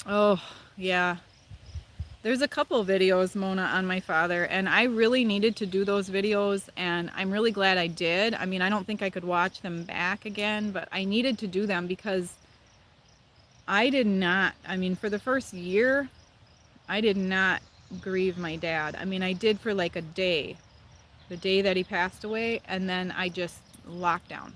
A: Oh, yeah. There's a couple videos, Mona, on my father, and I really needed to do those videos, and I'm really glad I did. I mean, I don't think I could watch them back again, but I needed to do them because I did not, I mean, for the first year, I did not grieve my dad. I mean, I did for like a day, the day that he passed away, and then I just locked down.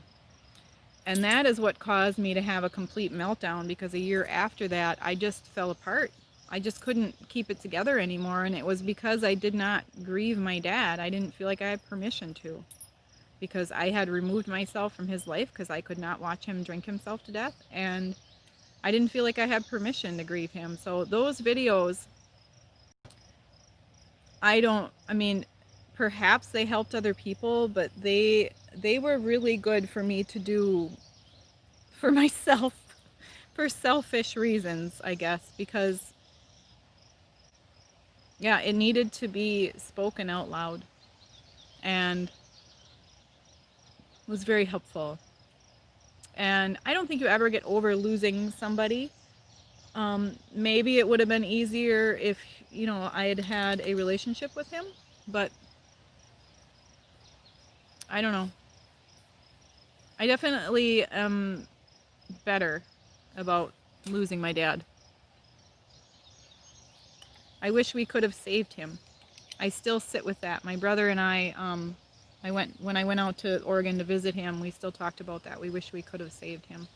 A: And that is what caused me to have a complete meltdown, because a year after that, I just fell apart. I just couldn't keep it together anymore, and it was because I did not grieve my dad. I didn't feel like I had permission to, because I had removed myself from his life because I could not watch him drink himself to death, and I didn't feel like I had permission to grieve him. So those videos, I mean, perhaps they helped other people, but they were really good for me to do for myself, for selfish reasons, I guess, because yeah, it needed to be spoken out loud, and was very helpful. And I don't think you ever get over losing somebody. Maybe it would have been easier if, you know, I had had a relationship with him, but I don't know. I definitely am better about losing my dad. I wish we could have saved him. I still sit with that. My brother and when I went out to Oregon to visit him, we still talked about that. We wish we could have saved him.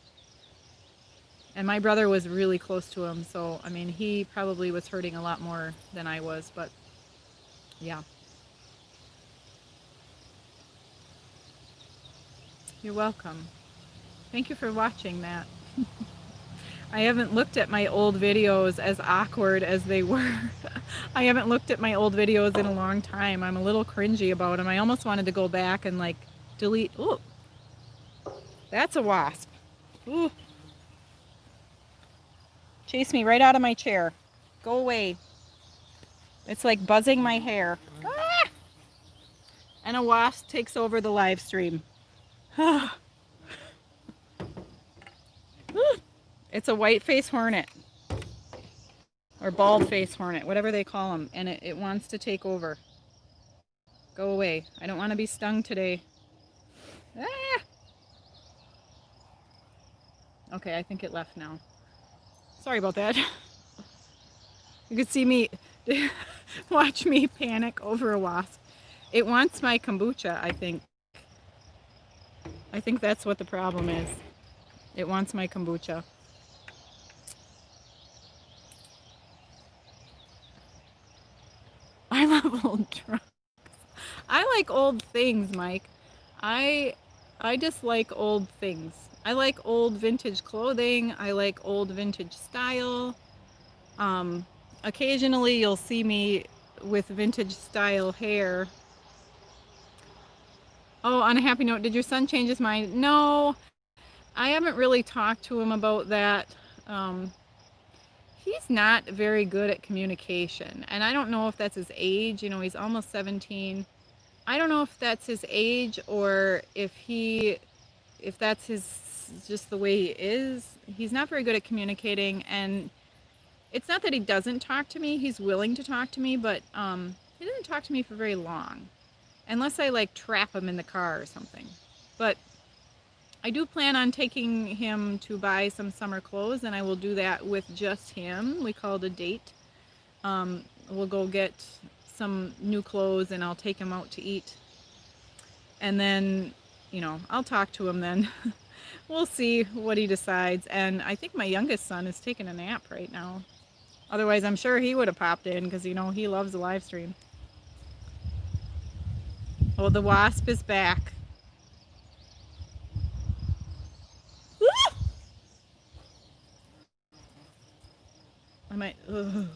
A: And my brother was really close to him, so I mean, he probably was hurting a lot more than I was, but yeah. You're welcome. Thank you for watching that. I haven't looked at my old videos, as awkward as they were. I haven't looked at my old videos in a long time. I'm a little cringy about them. I almost wanted to go back and like delete. Ooh, that's a wasp. Ooh, chase me right out of my chair. Go away. It's like buzzing my hair. Ah! And a wasp takes over the live stream. It's a white-faced hornet. Or bald-faced hornet, whatever they call them. And it wants to take over. Go away. I don't want to be stung today. Ah! Okay, I think it left now. Sorry about that. You could see me, watch me panic over a wasp. It wants my kombucha, I think. I think that's what the problem is. It wants my kombucha. I love old trucks. I like old things, Mike. I just like old things. I like old vintage clothing. I like old vintage style. Occasionally you'll see me with vintage style hair. Oh, on a happy note, did your son change his mind? No, I haven't really talked to him about that. He's not very good at communication, and I don't know if that's his age. You know, he's almost 17. I don't know if that's his age or if that's his just the way he is. He's not very good at communicating, and it's not that he doesn't talk to me. He's willing to talk to me, but he doesn't talk to me for very long, unless I like trap him in the car or something. But I do plan on taking him to buy some summer clothes, and I will do that with just him. We call it a date. We'll go get some new clothes, and I'll take him out to eat. And then, you know, I'll talk to him then. We'll see what he decides. And I think my youngest son is taking a nap right now. Otherwise, I'm sure he would have popped in because, you know, he loves the live stream. Oh, the wasp is back. I might, ugh.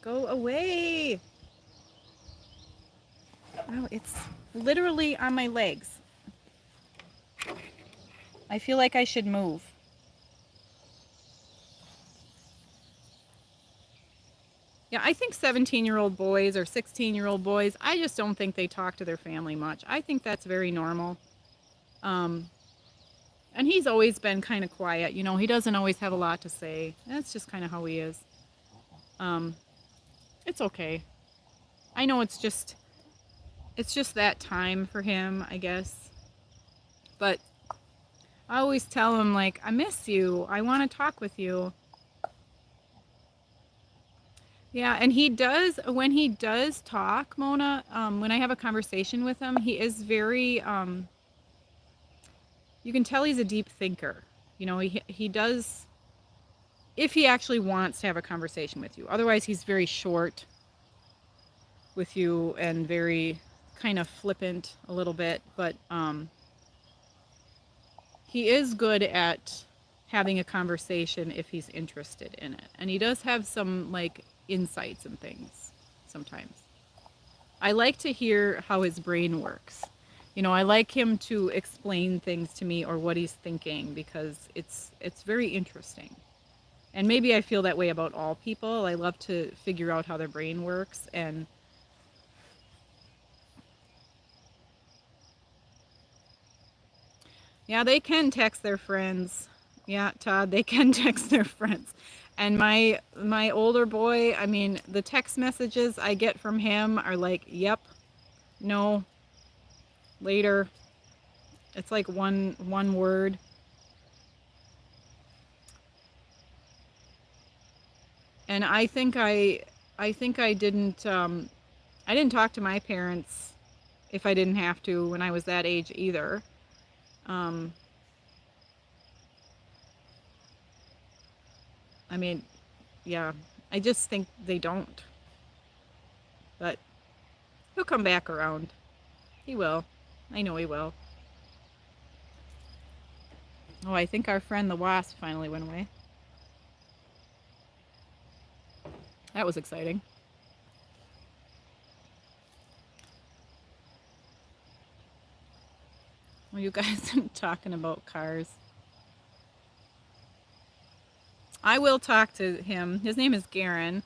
A: Go away. Oh, it's literally on my legs. I feel like I should move. Yeah, I think 17-year-old boys or 16-year-old boys, I just don't think they talk to their family much. I think that's very normal. And he's always been kind of quiet. You know, he doesn't always have a lot to say. That's just kind of how he is. It's okay. I know it's just that time for him, I guess. But I always tell him, like, I miss you. I want to talk with you. Yeah, and he does, when he does talk, Mona, when I have a conversation with him, he is very, you can tell he's a deep thinker. You know, he does, if he actually wants to have a conversation with you. Otherwise, he's very short with you and very kind of flippant a little bit. But he is good at having a conversation if he's interested in it. And he does have some, like, insights and things sometimes. I like to hear how his brain works. You know, I like him to explain things to me or what he's thinking because it's very interesting. And maybe I feel that way about all people. I love to figure out how their brain works. And yeah, they can text their friends. Yeah, Todd, they can text their friends. And my older boy, I mean, the text messages I get from him are like, yep, no, later. It's like one word. And I think I didn't I didn't talk to my parents if I didn't have to when I was that age either. I mean, yeah, I just think they don't. But he'll come back around. He will. I know he will. Oh, I think our friend the wasp finally went away. That was exciting. Well, you guys are talking about cars. I will talk to him. His name is Garen.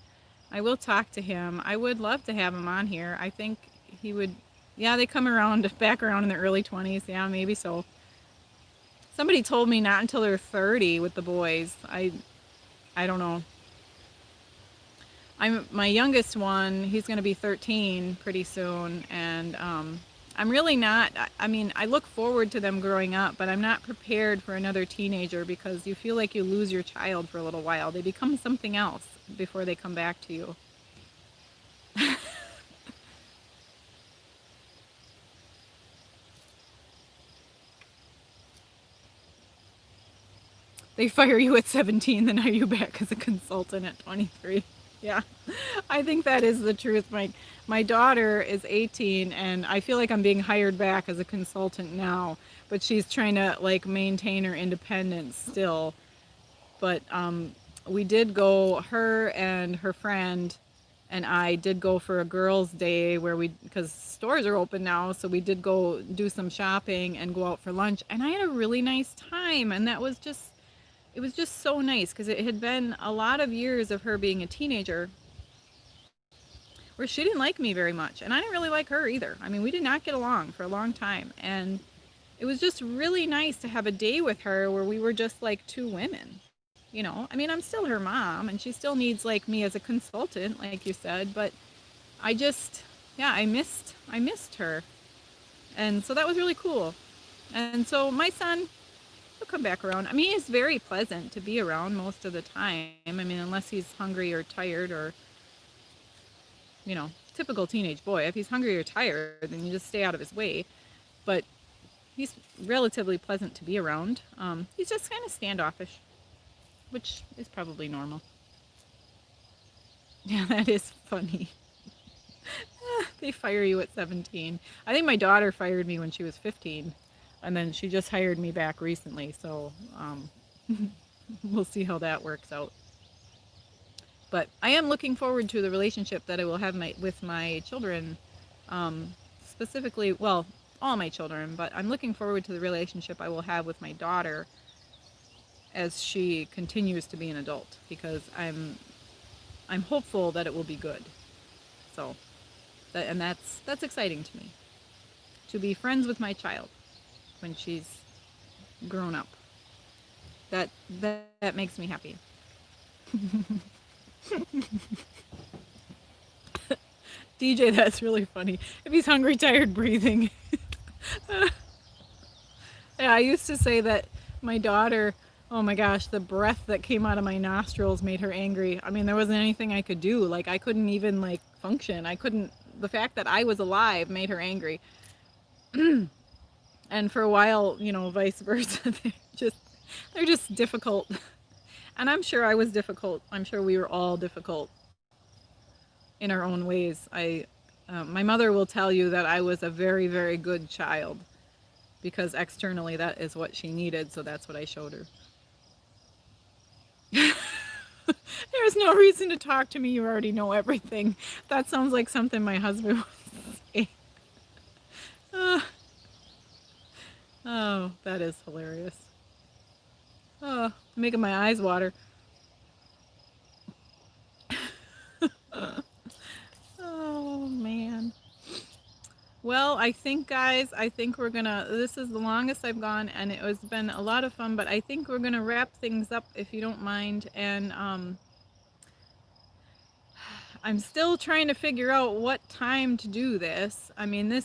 A: I will talk to him. I would love to have him on here. I think he would. Yeah, they come around back around in the early 20s. Yeah, maybe so. Somebody told me not until they're 30 with the boys. I don't know. I'm my youngest one. He's going to be 13 pretty soon, and I'm really not. I mean, I look forward to them growing up, but I'm not prepared for another teenager because you feel like you lose your child for a little while. They become something else before they come back to you. They fire you at 17, then hire you back as a consultant at 23. Yeah, I think that is the truth. My daughter is 18, and I feel like I'm being hired back as a consultant now, but she's trying to like maintain her independence still. But we did go, her and her friend and I did go for a girls' day where we, because stores are open now, so we did go do some shopping and go out for lunch, and I had a really nice time, and that was just, it was just so nice because it had been a lot of years of her being a teenager where she didn't like me very much, and I didn't really like her either. I mean, we did not get along for a long time, and it was just really nice to have a day with her where we were just like two women. You know, I mean, I'm still her mom, and she still needs like me as a consultant, like you said, but I just, yeah, I missed her, and so that was really cool. And so my son, he'll come back around. I mean, he's very pleasant to be around most of the time. I mean, unless he's hungry or tired or, typical teenage boy. If he's hungry or tired, then you just stay out of his way. But he's relatively pleasant to be around. He's just kind of standoffish, which is probably normal. Yeah, that is funny. They fire you at 17. I think my daughter fired me when she was 15, and then she just hired me back recently. So we'll see how that works out. But I am looking forward to the relationship that I will have with my children, specifically, well, all my children, but I'm looking forward to the relationship I will have with my daughter as she continues to be an adult, because I'm hopeful that it will be good. So, that's exciting to me, to be friends with my child when she's grown up. That makes me happy. DJ, that's really funny. If he's hungry, tired, breathing. Yeah, I used to say that my daughter, oh my gosh, the breath that came out of my nostrils made her angry. I mean, there wasn't anything I could do. Like, I couldn't even, like, function. I couldn't, the fact that I was alive made her angry. And for a while, vice versa. just, they're just difficult. And I'm sure I was difficult. I'm sure we were all difficult in our own ways. My mother will tell you that I was a very, very good child because externally that is what she needed, so that's what I showed her. There's no reason to talk to me. You already know everything. That sounds like something my husband would say. Uh, oh, that is hilarious. Oh, making my eyes water. Oh, man. Well, I think, guys, this is the longest I've gone, and it has been a lot of fun, but I think we're gonna wrap things up if you don't mind. And I'm still trying to figure out what time to do this. I mean,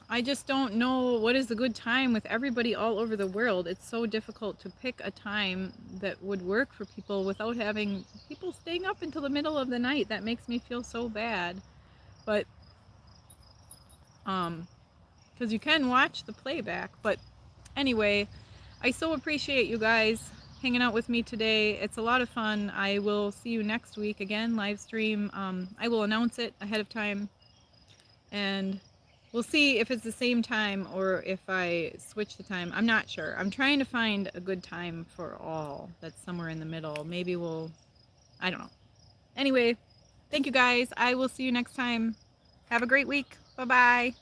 A: I just don't know what is a good time with everybody all over the world. It's so difficult to pick a time that would work for people without having people staying up until the middle of the night. That makes me feel so bad. But because you can watch the playback. But anyway, I so appreciate you guys hanging out with me today. It's a lot of fun. I will see you next week again, live stream. I will announce it ahead of time. And We'll see if it's the same time or if I switch the time. I'm not sure. I'm trying to find a good time for all that's somewhere in the middle. Maybe we'll, I don't know. Anyway, thank you guys. I will see you next time. Have a great week. Bye bye.